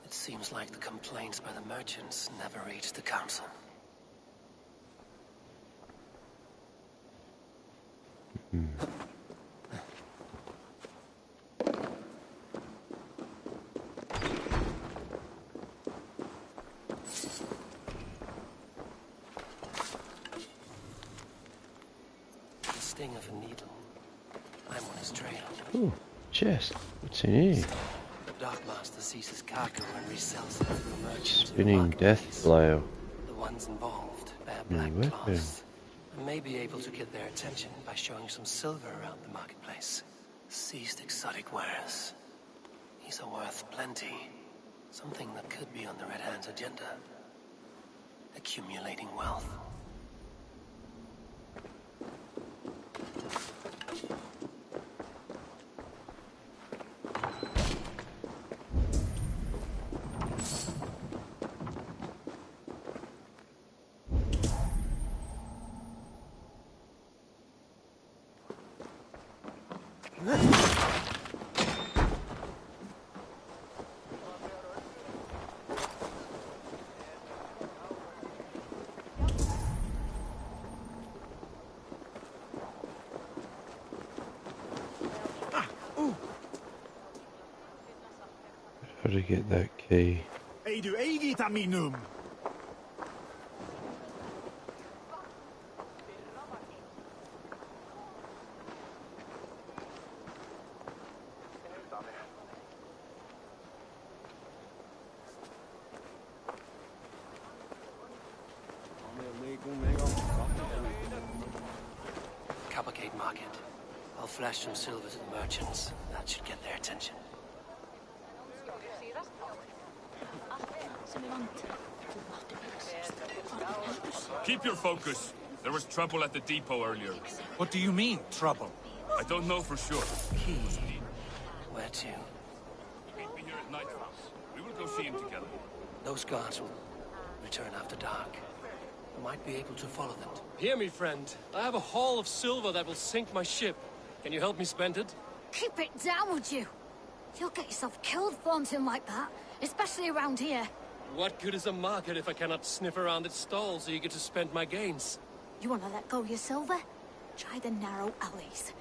It seems like the complaints by the merchants never reached the council. The sting of a needle. I'm on his trail. Ooh, chest. What's in here? The Dockmaster sees his cargo and resells it through merchants. Spinning death flail. The ones involved bear New black weapon. cloths. I may be able to get their attention by showing some silver around the marketplace. Seized exotic wares. These are worth plenty. Something that could be on the Red Hand's agenda. Accumulating wealth. Gotta get that key. Hey, du eget aminum. Cavalcade Market. I'll flash some silver to the merchants. That should get their attention. Keep your focus. There was trouble at the depot earlier. What do you mean, trouble? I don't know for sure. Where to? Meet me here at nightfall. We will go see him together. Those guards will return after dark. I might be able to follow them. Hear me, friend. I have a haul of silver that will sink my ship. Can you help me spend it? Keep it down, would you? You'll get yourself killed flaunting like that, especially around here. What good is a market if I cannot sniff around its stalls eager to spend my gains? You want to let go of your silver? Try the narrow alleys.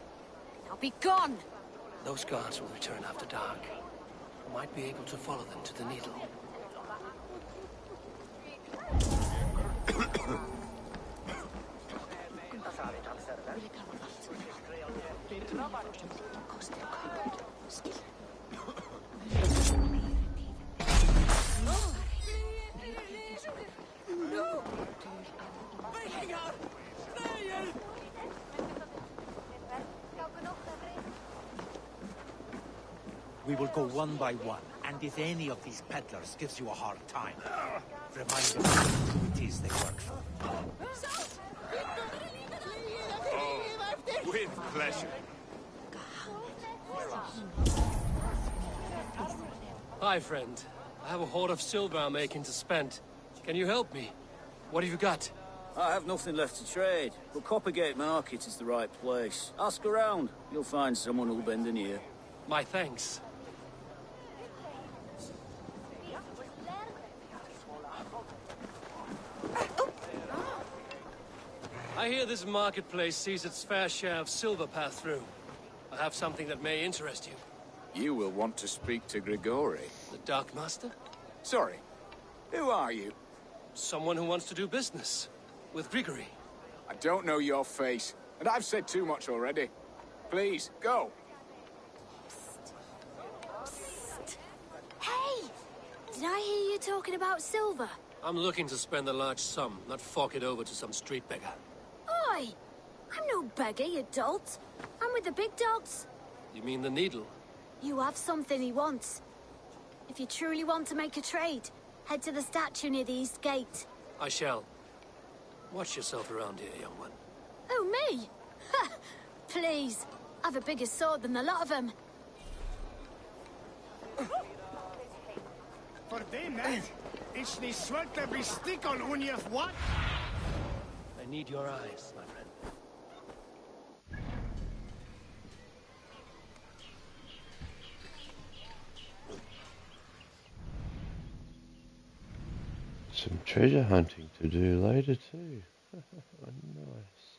Now be gone! Those guards will return after dark. I might be able to follow them to the needle. We will go one by one, and if any of these peddlers gives you a hard time, remind them who it is they work for. Oh, with pleasure. Hi, friend. I have a hoard of silver I'm making to spend. Can you help me? What have you got? I have nothing left to trade, but Coppergate Market is the right place. Ask around. You'll find someone who'll bend an ear. My thanks. I hear this marketplace sees its fair share of silver pass through. I have something that may interest you. You will want to speak to Grigori. The Dark Master? Sorry. Who are you? Someone who wants to do business. With Grigori. I don't know your face, and I've said too much already. Please, go. Hey! Did I hear you talking about silver? I'm looking to spend a large sum, not fork it over to some street beggar. Oi! I'm no beggar, you dolt. I'm with the big dogs. You mean the needle? You have something he wants. If you truly want to make a trade, head to the statue near the east gate. I shall. Watch yourself around here, young one. Oh, me? Ha! Please. I've a bigger sword than the lot of them. For them, eh? It's the sweat every stick on Unyaf what? I need your eyes, my friend. Some treasure hunting to do later too. Nice.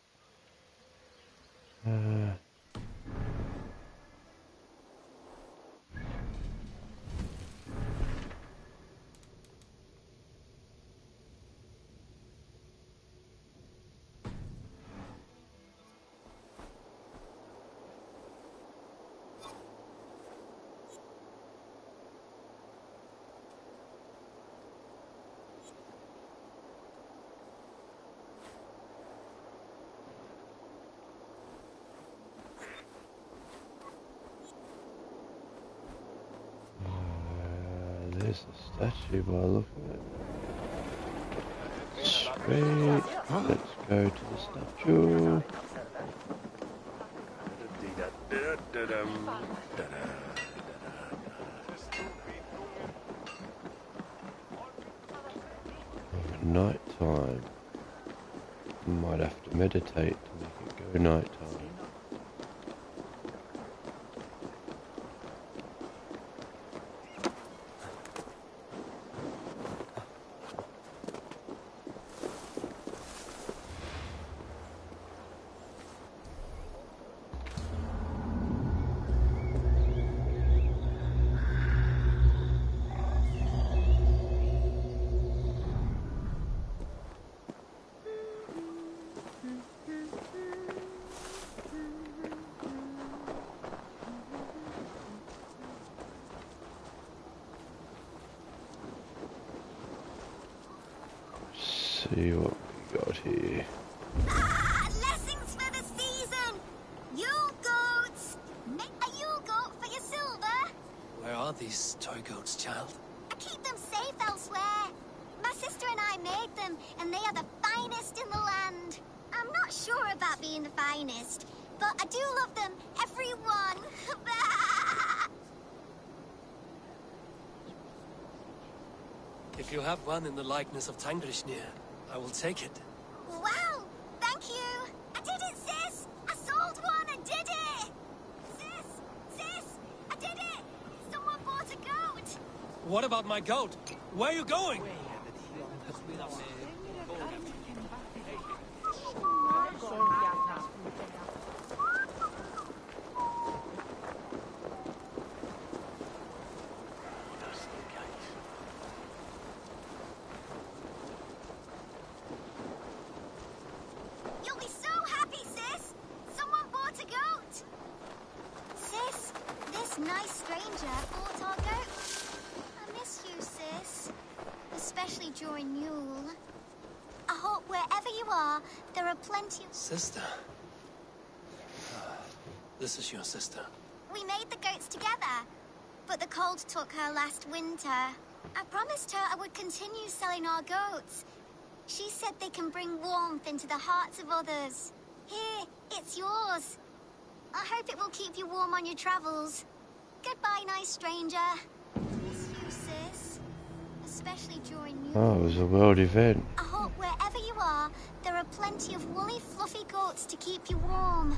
There's a statue by the look of it. Sweet. Let's go to the statue. Night time. Might have to meditate to make it go night time. see what we got here. Lessons for the season! You goats! Make a you goat for your silver! Where are these toy goats, child? I keep them safe elsewhere. My sister and I made them, and they are the finest in the land. I'm not sure about being the finest, but I do love them, every one. If you have one in the likeness of Tangrishnir, I will take it. Wow! Thank you! I did it, sis! I sold one and did it! Sis! I did it! Someone bought a goat! What about my goat? Where are you going? You'll be so happy, sis! Someone bought a goat! Sis, this nice stranger bought our goat. I miss you, sis. Especially during Yule. I hope wherever you are, there are plenty of... Sister. This is your sister. We made the goats together, but the cold took her last winter. I promised her I would continue selling our goats. She said they can bring warmth into the hearts of others. Here, it's yours. I hope it will keep you warm on your travels. Goodbye, nice stranger. Miss you, sis. Especially during Yule. Oh, it was a world event. I hope wherever you are, there are plenty of woolly, fluffy goats to keep you warm.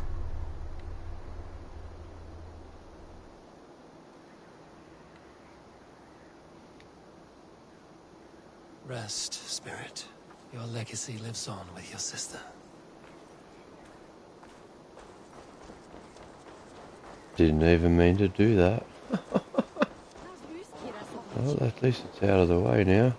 Rest, spirit. Your legacy lives on with your sister. Didn't even mean to do that. Well, at least it's out of the way now.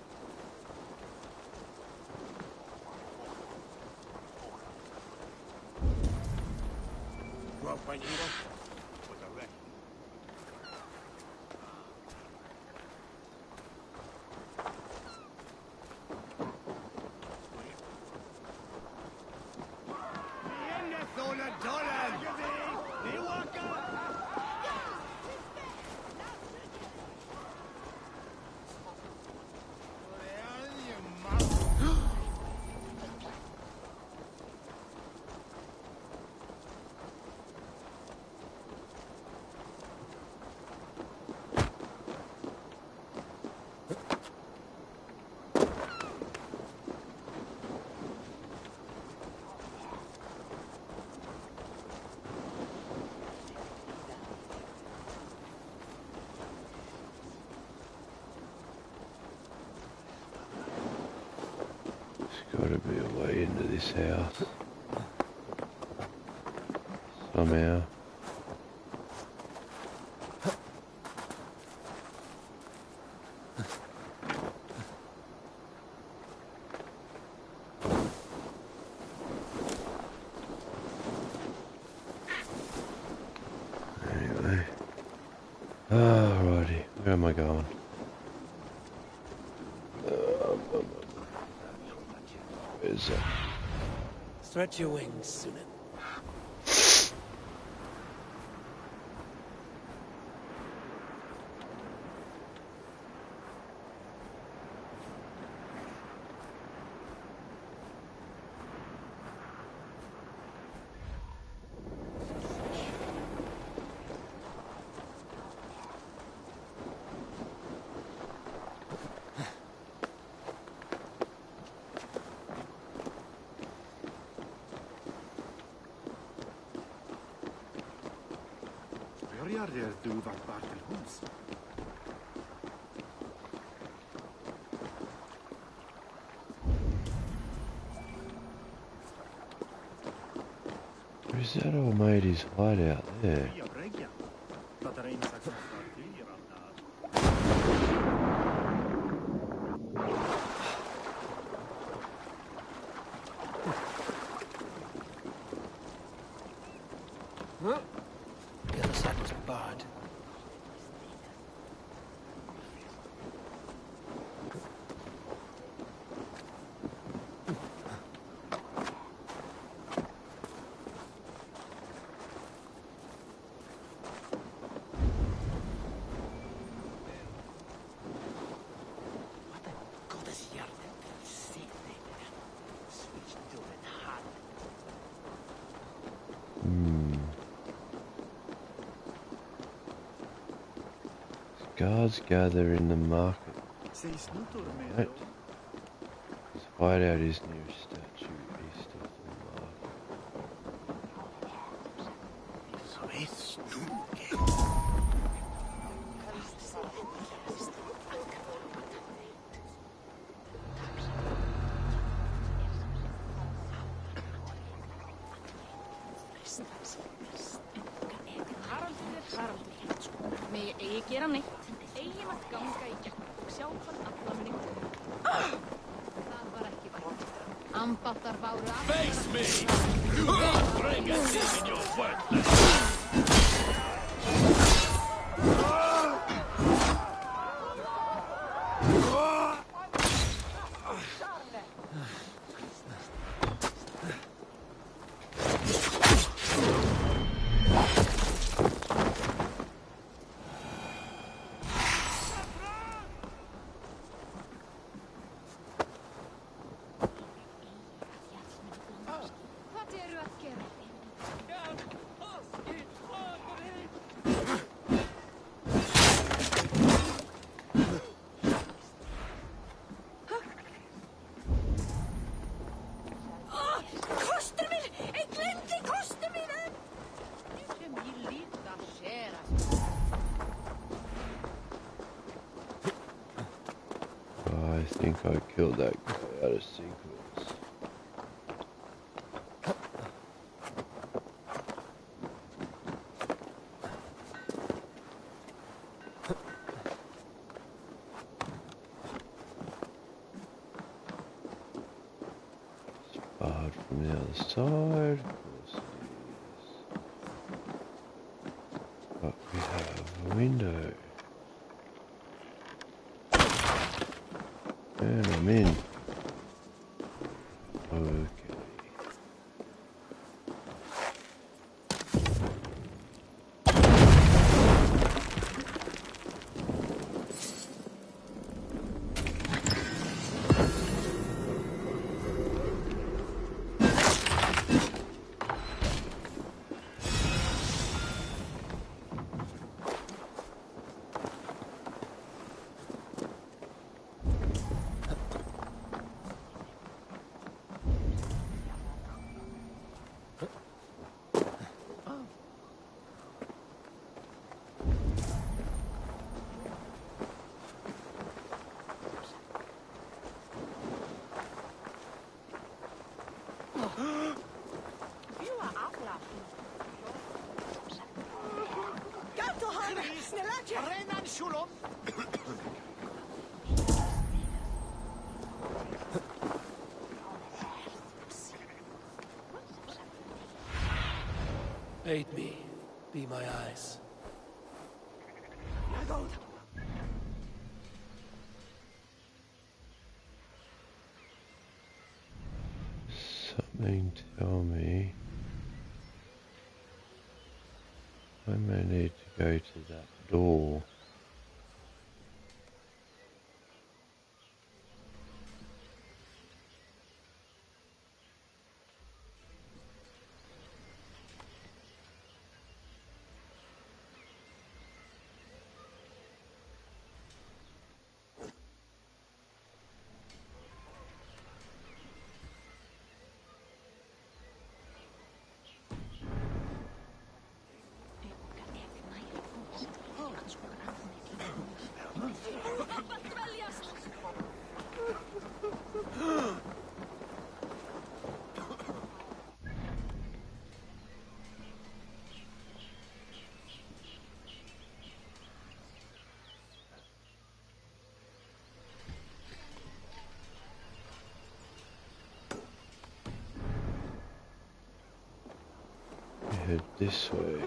Gotta be a way into this house. Somehow. Anyway. Alrighty, where am I going? Where's that? Stretch your wings, Sunan. Is that old matey's hideout there? The other side was barred. Guards gather in the market. Right. His hideout is near a statue east of the market. Mig eigi gera neitt. Eigi mátt ganga í gegn og sjá hvað alla muni koma. Það var ekki vænt. Ambáttar báru að... Face me! You won't bring a thing in your worthless... I think I killed that guy out of sequence. It's barred from the other side, of course it is. But we have a window. And I'm in. Okay. Aid me. Be my eyes. Something tell me I may need to go to that door. Head this way.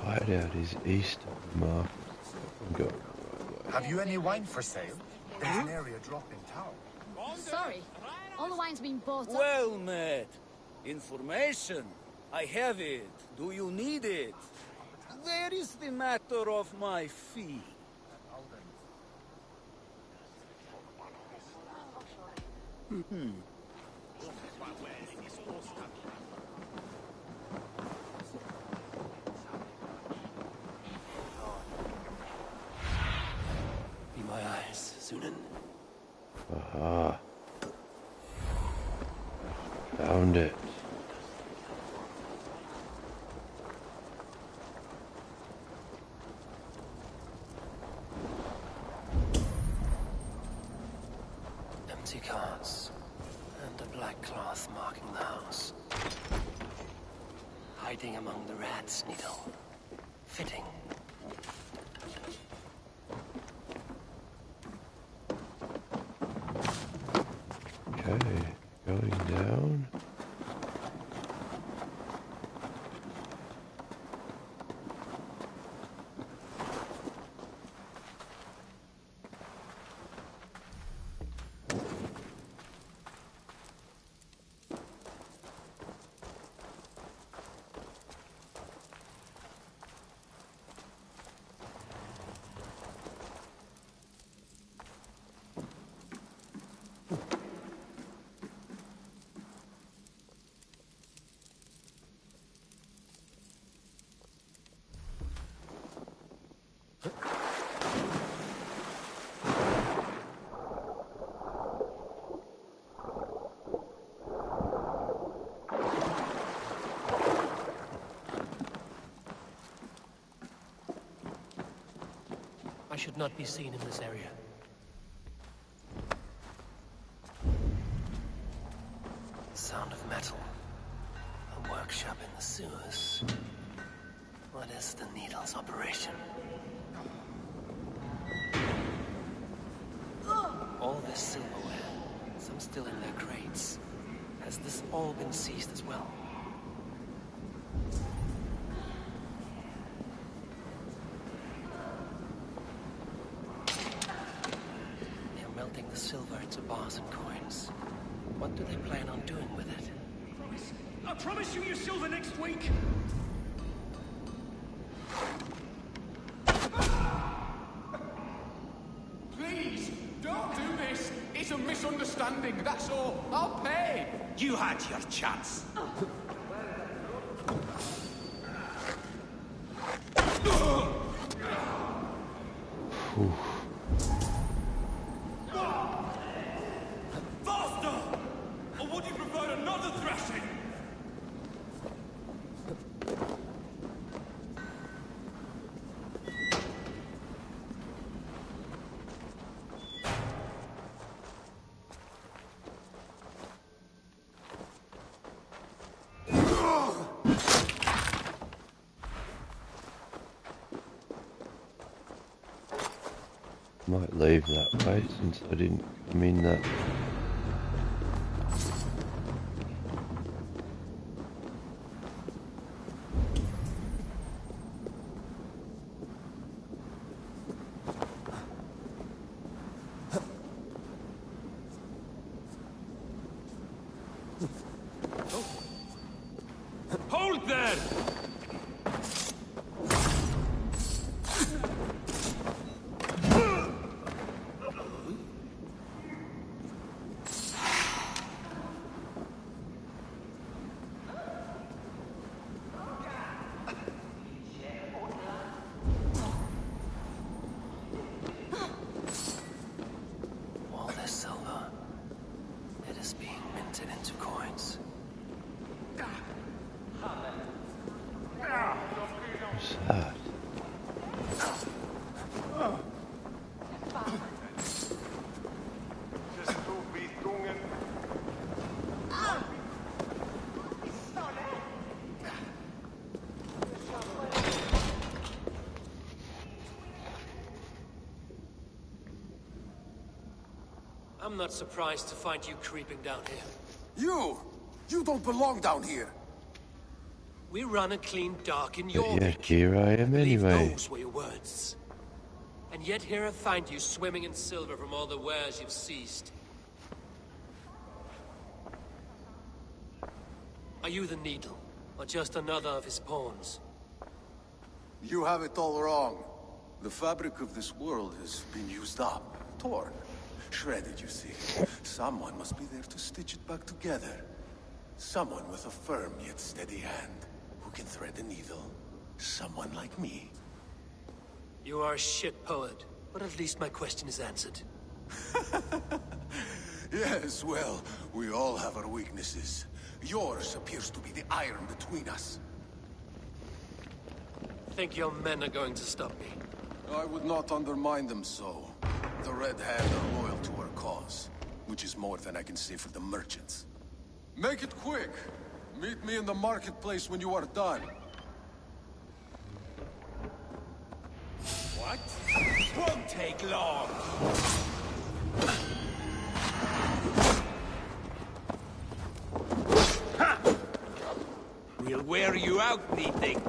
Hideout is east of the market. I'm going the right way. Have you any wine for sale? There's an area drop in town. Sorry. All the wine's been bought up. Well met. Information. I have it. Do you need it? Where is the matter of my fee? found it. Empty carts and a black cloth marking the house. Hiding among the rats, Needle. Fitting. Okay, going down. I should not be seen in this area. Sound of metal. A workshop in the sewers. What is the Needle's operation? All this silverware, some still in their crates. Has this all been seized as well? They're melting the silver into bars and coins. What do they plan on doing with it? I promise you your silver next week. Please, don't do this. It's a misunderstanding, that's all. I'll pay. You had your chance. Faster! Or would you prefer another thrashing? Might leave that way since I didn't come in that. Hold there! All this silver, it is being minted into coins. What's that? I'm not surprised to find you creeping down here. You don't belong down here. We run a clean dark in But your yet here I am anyway. Those were your words. And yet here I find you swimming in silver from all the wares you've seized. Are you the Needle, or just another of his pawns? You have it all wrong. The fabric of this world has been used up, torn, shredded, you see. Someone must be there to stitch it back together. Someone with a firm yet steady hand, who can thread a needle. Someone like me. You are a shit poet, but at least my question is answered. Yes, well, we all have our weaknesses. Yours appears to be the iron between us. Think your men are going to stop me? I would not undermine them so. The Red Hand are loyal to our cause, which is more than I can say for the merchants. Make it quick! Meet me in the marketplace when you are done. What? Won't take long! Ha! We'll wear you out, meeting.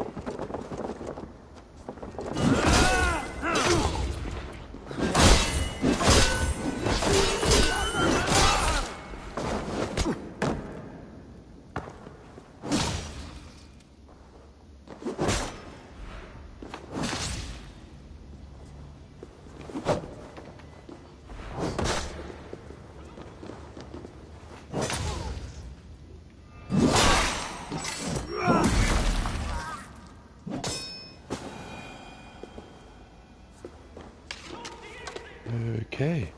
Okay,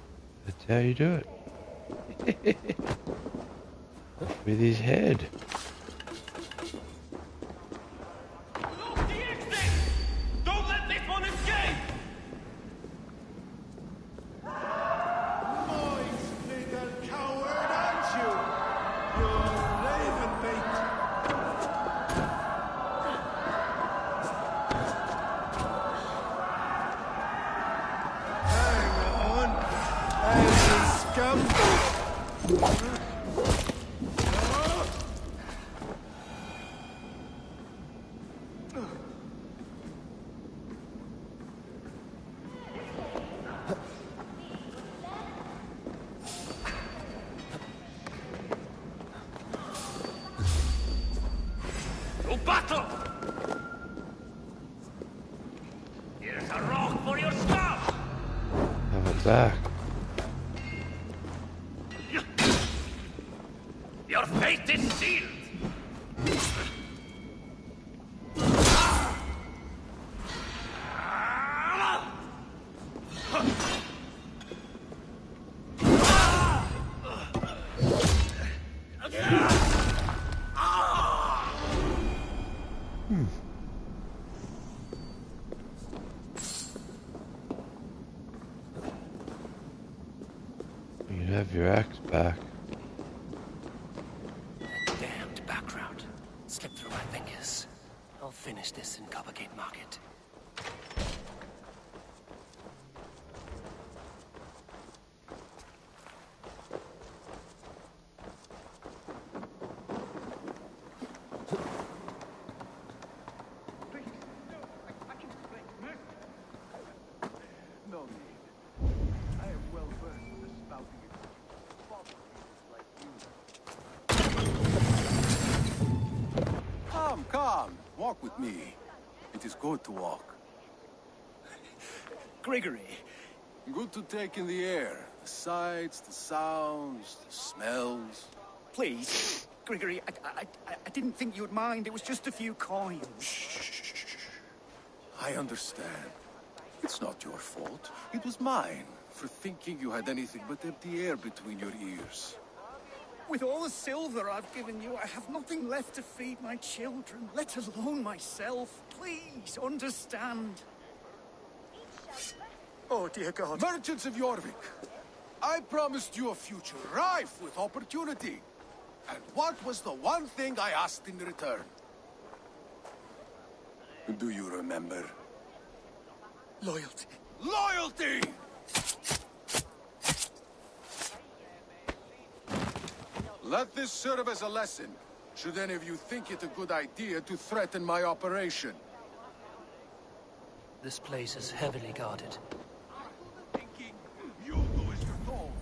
that's how you do it. With his head. Don't let this one escape! Nice little coward, aren't you? You're raven bait. Scum! To battle! Here's a rock for your stuff! Have it back. Your fate is sealed! You can have your axe back. Damned back route. Slipped through my fingers. I'll finish this in Coppergate Market. No need. I am well versed in the spouting of like you. Come, come. Walk with me. It is good to walk. Gregory. Good to take in the air. The sights, the sounds, the smells. Please, Gregory, I didn't think you'd mind. It was just a few coins. Shh. I understand. It's not your fault. It was mine for thinking you had anything but empty air between your ears. With all the silver I've given you, I have nothing left to feed my children, let alone myself. Please, understand. Oh, dear God. Merchants of Jorvik, I promised you a future rife with opportunity. And what was the one thing I asked in return? Do you remember? Loyalty. Loyalty! Let this serve as a lesson, should any of you think it a good idea to threaten my operation. This place is heavily guarded. You do as you're told.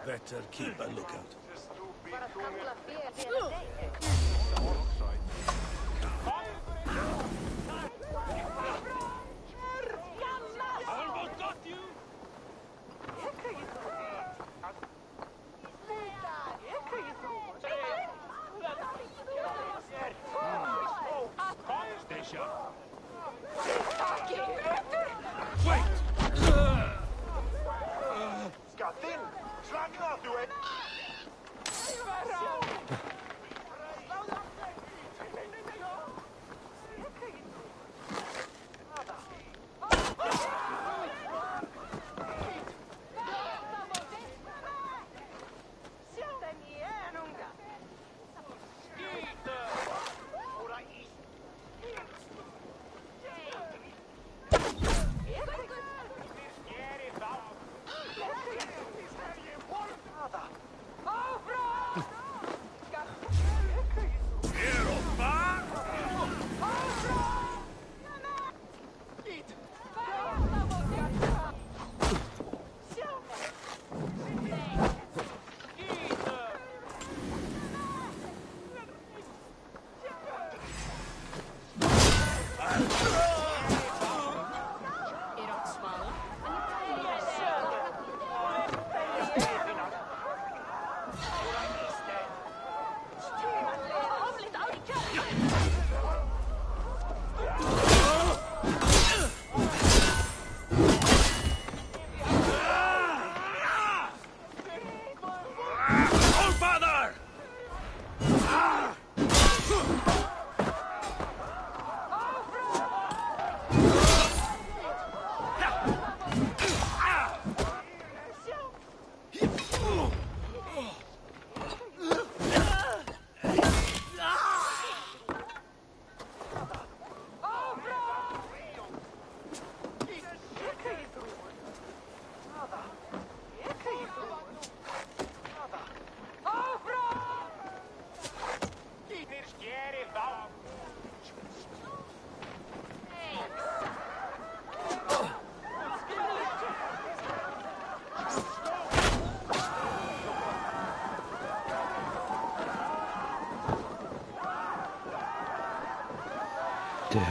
Better keep a lookout.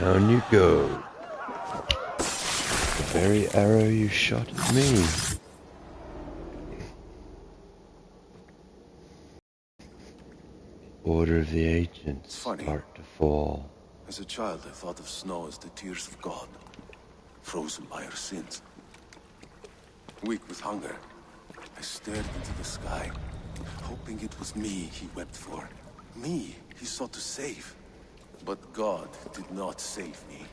Down you go. The very arrow you shot at me. Order of the agents start to fall. As a child, I thought of snow as the tears of God, frozen by our sins. Weak with hunger, I stared into the sky, hoping it was me he wept for. Me he sought to save. But God did not save me.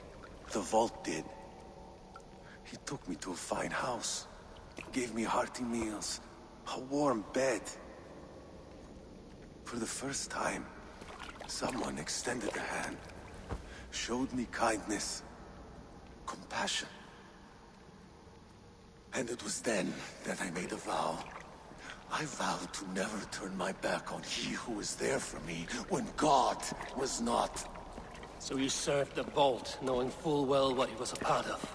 The vault did. He took me to a fine house, gave me hearty meals, a warm bed. For the first time, someone extended a hand, showed me kindness, compassion. And it was then that I made a vow. I vowed to never turn my back on he who was there for me when God was not. So you served the Vault, knowing full well what he was a part of.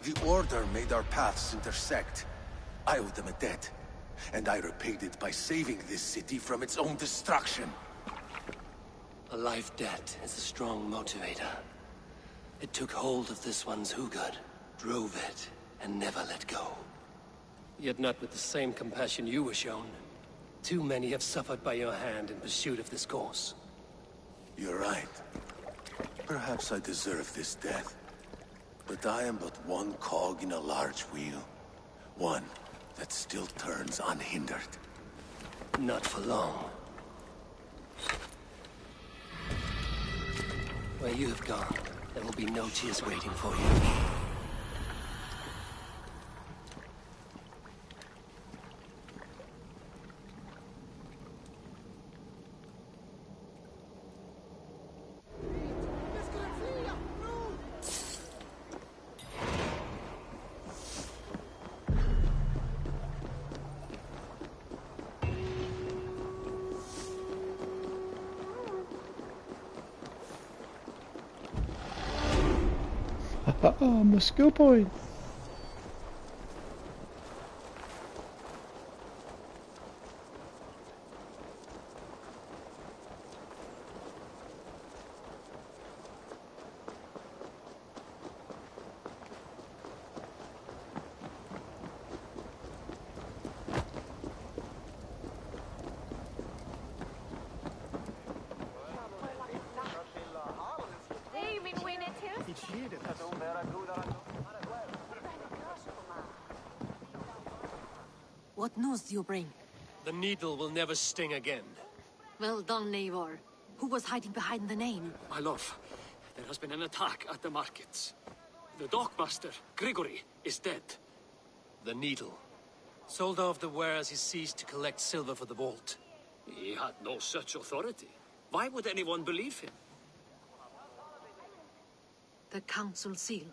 The Order made our paths intersect. I owed them a debt, and I repaid it by saving this city from its own destruction. A life debt is a strong motivator. It took hold of this one's Hugad, drove it, and never let go. Yet not with the same compassion you were shown. Too many have suffered by your hand in pursuit of this cause. You're right. Perhaps I deserve this death. But I am but one cog in a large wheel. One that still turns unhindered. Not for long. Where you have gone, there will be no tears waiting for you. Oh, my skill point. What news do you bring? The needle will never sting again. Well done, Eivor. Who was hiding behind the name? My love, there has been an attack at the markets. The dockmaster, Grigory, is dead. The needle. Sold off the wares he ceased to collect silver for the vault. He had no such authority. Why would anyone believe him? The council seal.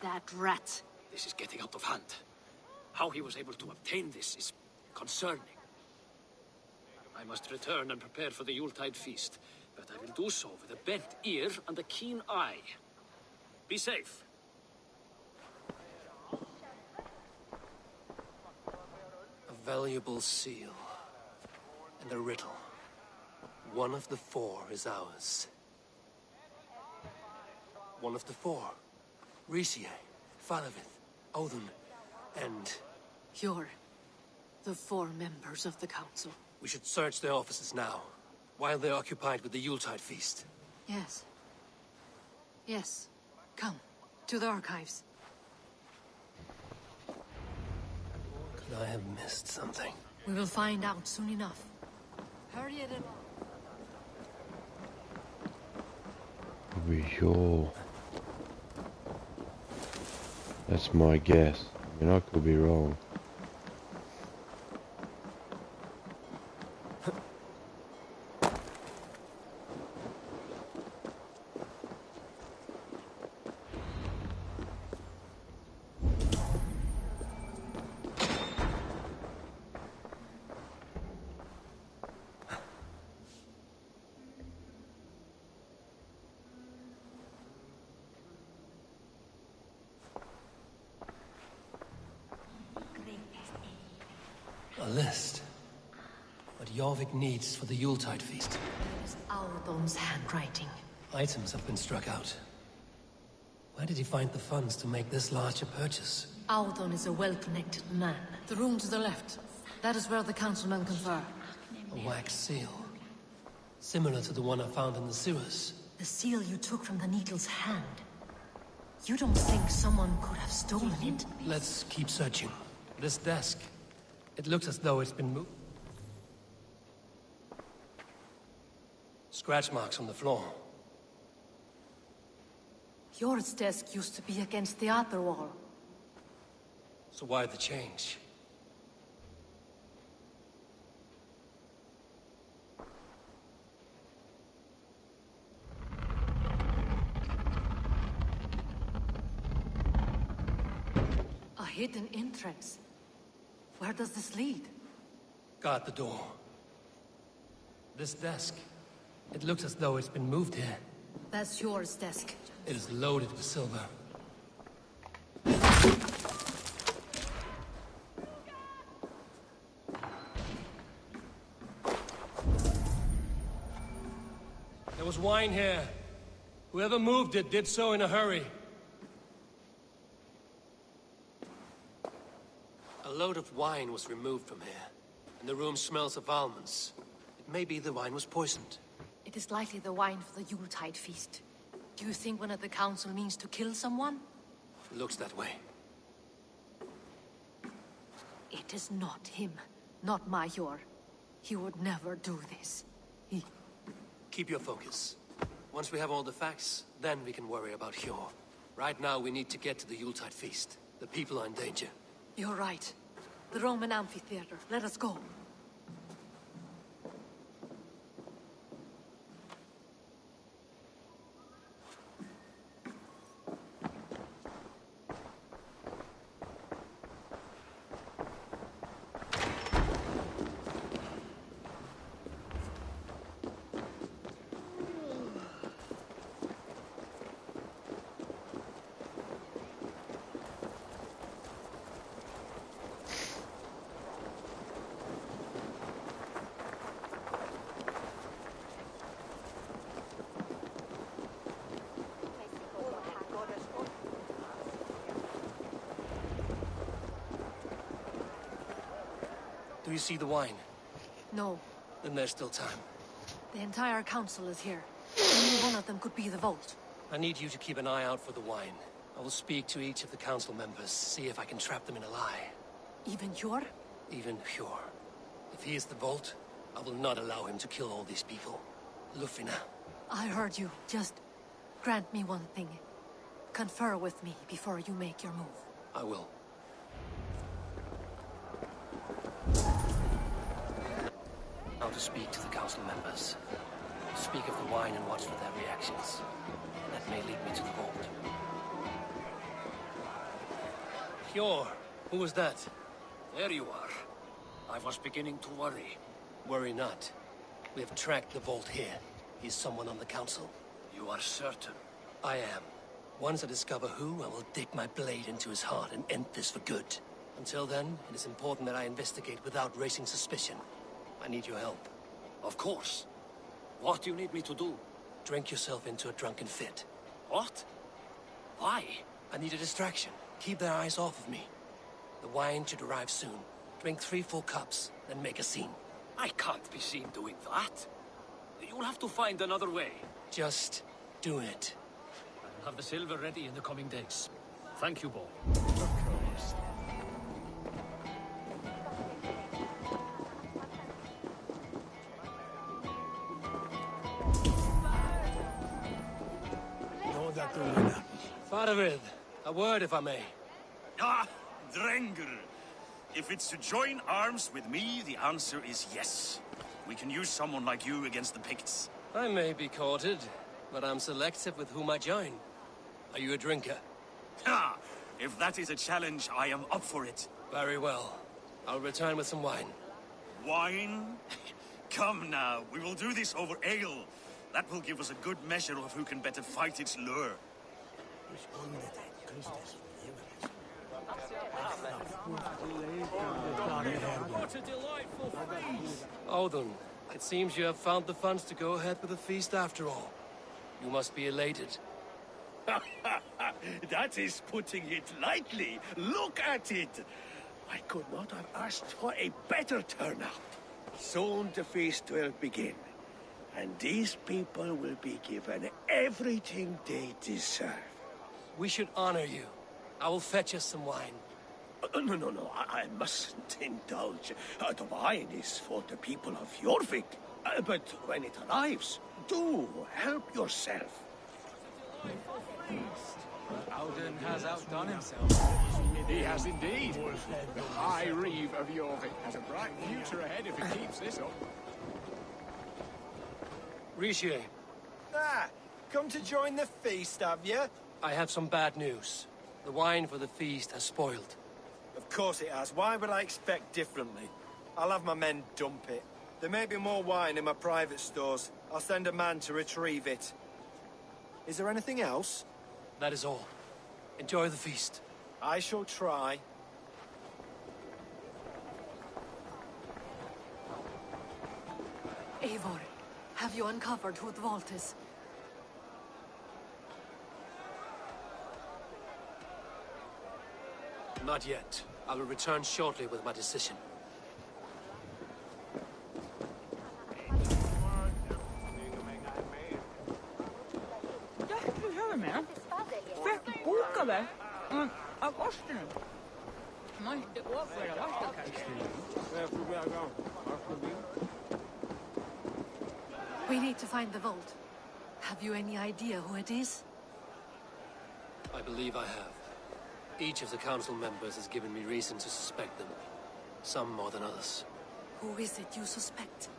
That rat. This is getting out of hand. How he was able to obtain this is concerning. I must return and prepare for the Yuletide feast, but I will do so with a bent ear and a keen eye. Be safe. A valuable seal. And a riddle. One of the four is ours. One of the four. Risie, Faravith, Odin, and... You're the four members of the council. We should search their offices now, while they're occupied with the Yuletide feast. Yes. Yes. Come, to the archives. Could I have missed something? We will find out soon enough. Hurry it along. Are we sure? That's my guess. I mean, I could be wrong. A list. What Jorvik needs for the Yuletide feast. It is Audon's handwriting. Items have been struck out. Where did he find the funds to make this large a purchase? Audon is a well-connected man. The room to the left. That is where the councilmen confer. A wax seal. Similar to the one I found in the sewers. The seal you took from the needle's hand. You don't think someone could have stolen it? Let's keep searching. This desk. It looks as though it's been moved. Scratch marks on the floor. Yours desk used to be against the other wall. So why the change? A hidden entrance. Where does this lead? Guard the door. This desk. It looks as though it's been moved here. That's yours desk. It is loaded with silver. There was wine here. Whoever moved it did so in a hurry. A load of wine was removed from here, and the room smells of almonds. It may be the wine was poisoned. It is likely the wine for the Yuletide feast. Do you think one of the council means to kill someone? It looks that way. It is not him, not Major. He would never do this. Keep your focus. Once we have all the facts, then we can worry about Hjor. Right now, we need to get to the Yuletide feast. The people are in danger. You're right. The Roman amphitheater. Let us go. Do you see the wine? No. Then there's still time. The entire council is here. Only one of them could be the vault. I need you to keep an eye out for the wine. I will speak to each of the council members, see if I can trap them in a lie. Even Hjor? Even Hjor. If he is the Vault, I will not allow him to kill all these people. Lufina. I heard you. Just grant me one thing. Confer with me before you make your move. I will. Now to speak to the council members. Speak of the wine and watch for their reactions. That may lead me to the Vault. Hjor, who was that? There you are. I was beginning to worry. Worry not. We have tracked the Vault here. He is someone on the council. You are certain? I am. Once I discover who, I will dig my blade into his heart and end this for good. Until then, it is important that I investigate without raising suspicion. I need your help. Of course. What do you need me to do? Drink yourself into a drunken fit. What? Why? I need a distraction. Keep their eyes off of me. The wine should arrive soon. Drink 3 full cups, then make a scene. I can't be seen doing that. You'll have to find another way. Just do it. I'll have the silver ready in the coming days. Thank you, Bo. Faravid, a word if I may. Ah, Drenger. If it's to join arms with me, the answer is yes. We can use someone like you against the Picts. I may be courted, but I'm selective with whom I join. Are you a drinker? Ha! If that is a challenge, I am up for it. Very well. I'll return with some wine. Wine? Come now, we will do this over ale. That will give us a good measure of who can better fight its lure. What a delightful feast! Odin, it seems you have found the funds to go ahead with the feast after all. You must be elated. That is putting it lightly. Look at it. I could not have asked for a better turnout. Soon the feast will begin. And these people will be given everything they deserve. We should honor you. I will fetch us some wine. No, I mustn't indulge. The wine is for the people of Jorvik. But when it arrives, do help yourself. Alden has outdone himself. He has indeed. The High Reeve of Jorvik has a bright future ahead if he keeps this up. Rishi. Come to join the feast, have you? I have some bad news. The wine for the feast has spoiled. Of course it has. Why would I expect differently? I'll have my men dump it. There may be more wine in my private stores. I'll send a man to retrieve it. Is there anything else? That is all. Enjoy the feast. I shall try. Eivor, have you uncovered who the Vault is? Not yet. I will return shortly with my decision. We need to find the Vault. Have you any idea who it is? I believe I have. Each of the council members has given me reason to suspect them. Some more than others. Who is it you suspect?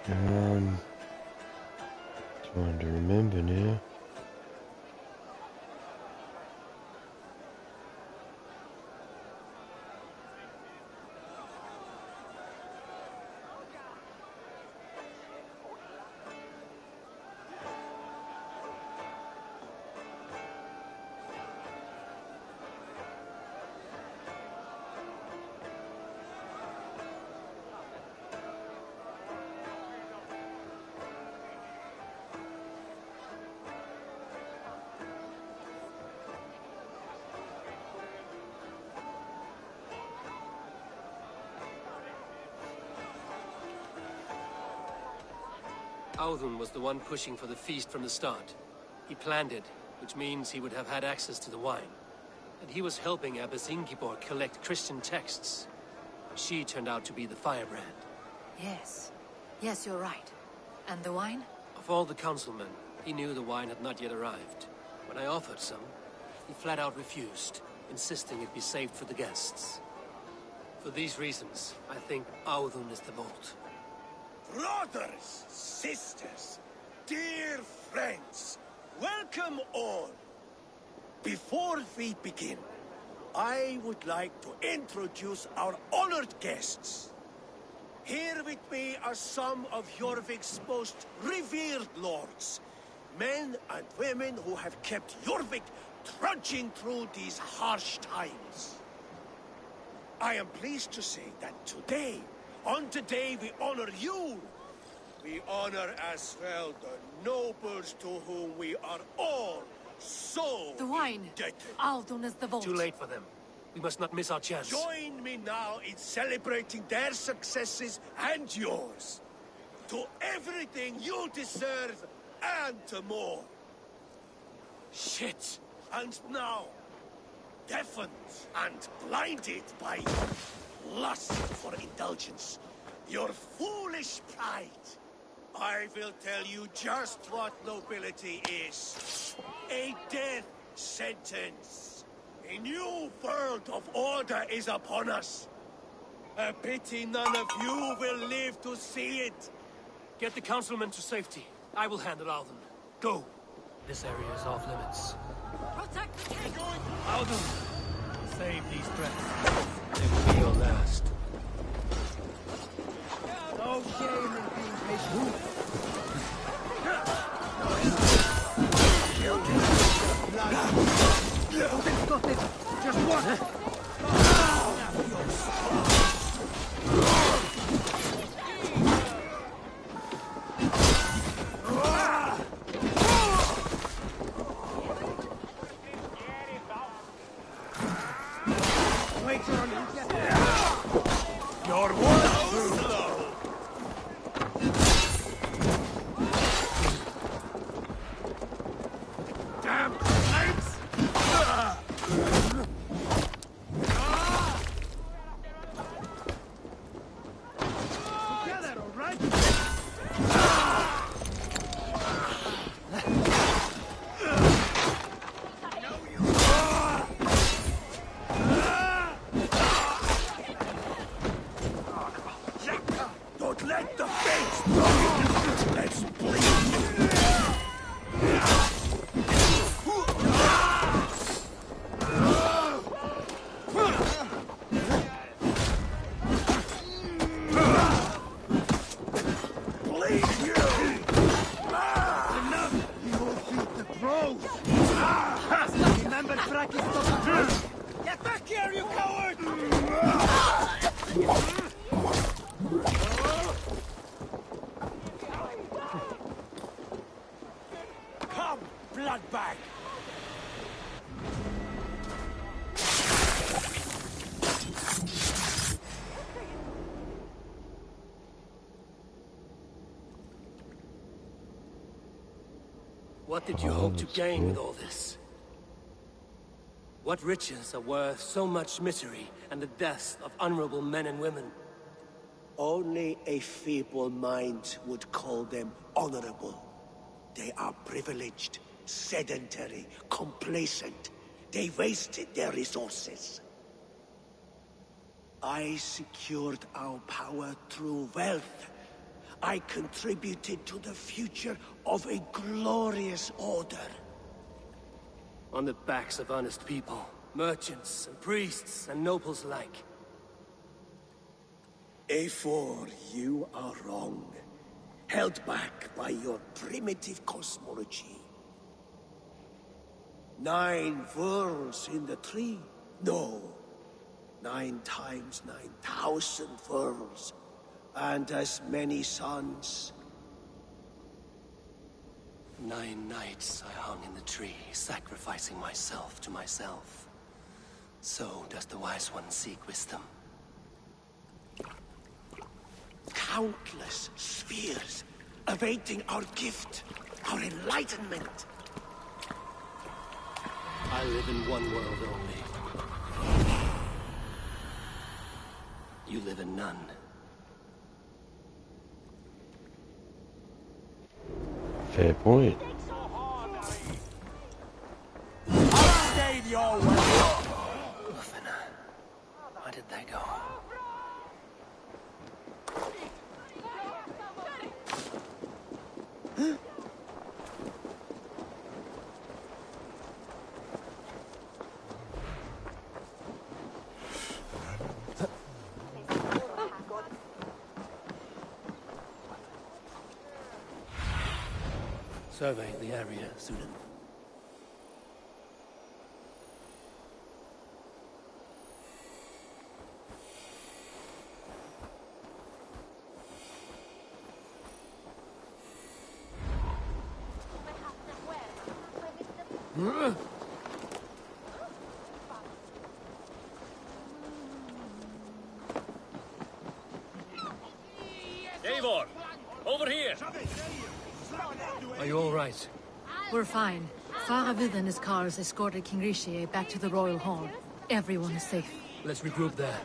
Trying to remember now. Audun was the one pushing for the feast from the start. He planned it, which means he would have had access to the wine. And he was helping Abbess Ingibor collect Christian texts. She turned out to be the firebrand. Yes. Yes, you're right. And the wine? Of all the councilmen, he knew the wine had not yet arrived. When I offered some, he flat out refused, insisting it be saved for the guests. For these reasons, I think Audun is the vault. Brothers, sisters, dear friends, welcome all. Before we begin, I would like to introduce our honored guests. Here with me are some of Jorvik's most revered lords, men and women who have kept Jorvik trudging through these harsh times. I am pleased to say that today, on the day we honor you, we honor as well the nobles to whom we are all so the wine. Indebted. Audun is the vault. Too late for them. We must not miss our chance. Join me now in celebrating their successes and yours. To everything you deserve and to more. Shit! And now, deafened and blinded by lust for indulgence, your foolish pride, I will tell you just what nobility is. A death sentence. A new world of order is upon us. A pity none of you will live to see it. Get the councilmen to safety. I will handle Audun. Go. This area is off limits. Protect the king! Audun! Save these breaths. They will be your last. No shame in being patient. Odin's got it. Just one. Get back here, you coward! Come, bloodbag! What did you hope to gain with all this? What riches are worth so much misery and the deaths of honorable men and women? Only a feeble mind would call them honorable. They are privileged, sedentary, complacent. They wasted their resources. I secured our power through wealth. I contributed to the future of a glorious order. On the backs of honest people, merchants and priests and nobles alike. Eivor, you are wrong. Held back by your primitive cosmology. 9 worlds in the tree? No. 9 times 9,000 worlds. And as many suns. 9 nights I hung in the tree, sacrificing myself to myself. So does the Wise One seek wisdom. Countless spheres, awaiting our gift, our enlightenment. I live in one world only. You live in none. Fair point. Stayed your way. Where did they go? Survey the area, Sunan. Eivor, over here! Are you all right? We're fine. Faravid and his cars escorted King Rishi back to the Royal Hall. Everyone is safe. Let's regroup there.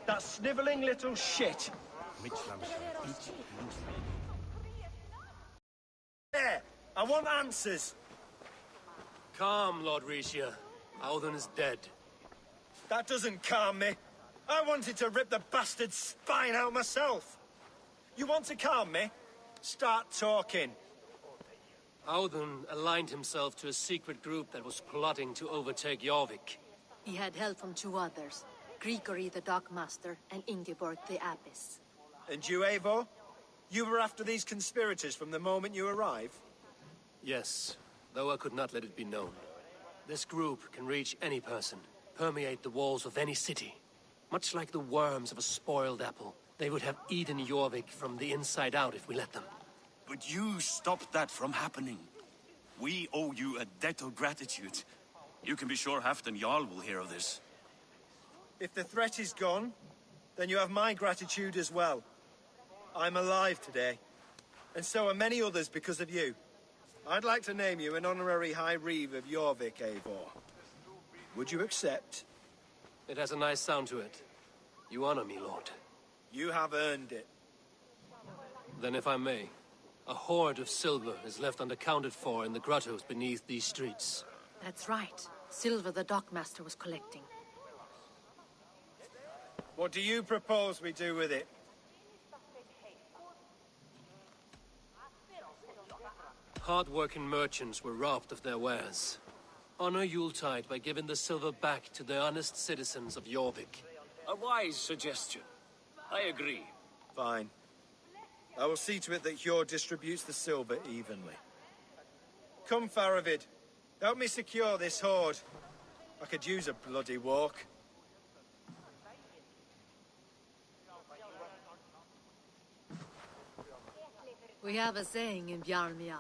That snivelling little shit. There! I want answers. Calm, Lord Rishia. Audun is dead. That doesn't calm me. I wanted to rip the bastard's spine out myself. You want to calm me? Start talking. Audun aligned himself to a secret group that was plotting to overtake Jorvik. He had help from 2 others. Grigory the Dockmaster and Ingeborg the Abbess. And you, Eivor? You were after these conspirators from the moment you arrived? Yes, though I could not let it be known. This group can reach any person, permeate the walls of any city. Much like the worms of a spoiled apple, they would have eaten Jorvik from the inside out if we let them. But you stopped that from happening. We owe you a debt of gratitude. You can be sure Halfdan Jarl will hear of this. If the threat is gone, then you have my gratitude as well. I'm alive today, and so are many others because of you. I'd like to name you an honorary High Reeve of Jorvik, Eivor. Would you accept? It has a nice sound to it. You honor me, Lord. You have earned it. Then if I may, a hoard of silver is left unaccounted for in the grottos beneath these streets. That's right. Silver the Dockmaster was collecting. What do you propose we do with it? Hard-working merchants were robbed of their wares. Honor Yuletide by giving the silver back to the honest citizens of Jorvik. A wise suggestion. I agree. Fine. I will see to it that Hjord distributes the silver evenly. Come, Faravid. Help me secure this hoard. I could use a bloody walk. We have a saying in Bjarmia.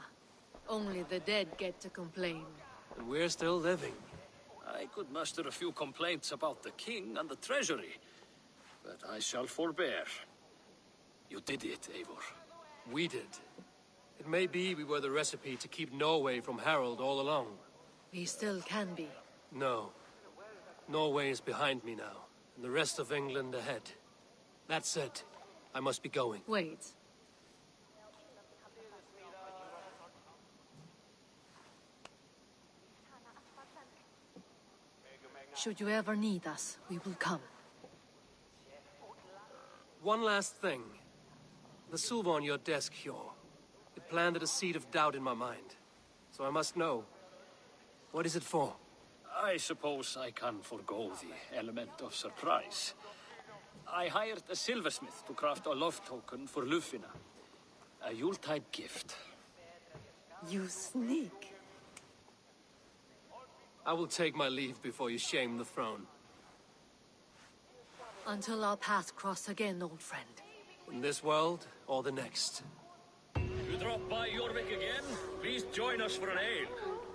Only the dead get to complain. And we're still living. I could muster a few complaints about the king and the treasury, but I shall forbear. You did it, Eivor. We did. It may be we were the recipe to keep Norway from Harold all along. We still can be. No. Norway is behind me now, and the rest of England ahead. That said, I must be going. Wait. Should you ever need us, we will come. One last thing. The silver on your desk, Hjor. It planted a seed of doubt in my mind. So I must know. What is it for? I suppose I can forgo the element of surprise. I hired a silversmith to craft a love token for Lufina. A Yuletide gift. You sneak. I will take my leave before you shame the throne. Until our paths cross again, old friend. In this world, or the next. You drop by Jorvik again? Please join us for an ale.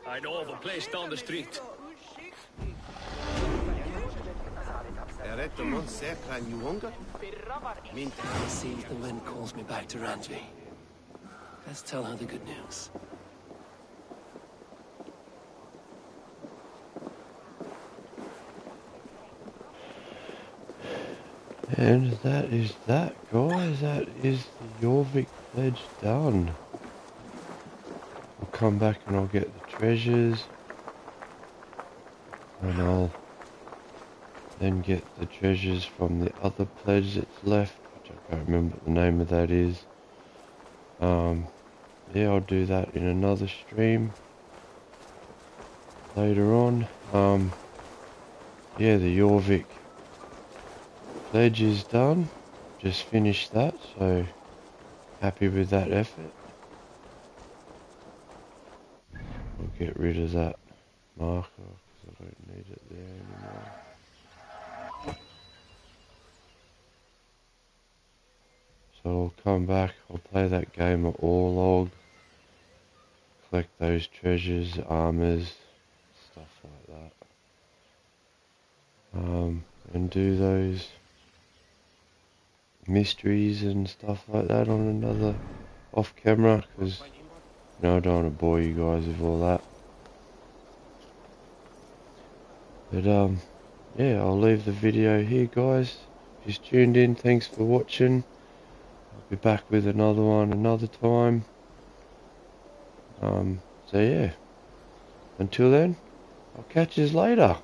I know of a place down the street. See if the wind calls me back to Ranvi. Let's tell her the good news. And that is that, guys. That is the Jorvik pledge done. I'll come back and I'll get the treasures. And I'll then get the treasures from the other pledge that's left, which I can't remember what the name of that is. Yeah, I'll do that in another stream later on. Yeah, the Jorvik pledge is done. Just finished that, so happy with that effort. I'll get rid of that marker because I don't need it there anymore. So I'll come back, I'll play that game of Orlog, collect those treasures, armors, stuff like that. And do those mysteries and stuff like that on another off camera, because you know, I don't want to bore you guys with all that. But yeah, I'll leave the video here, guys. If you tuned in, thanks for watching. I'll be back with another one another time. So yeah, until then, I'll catch you later.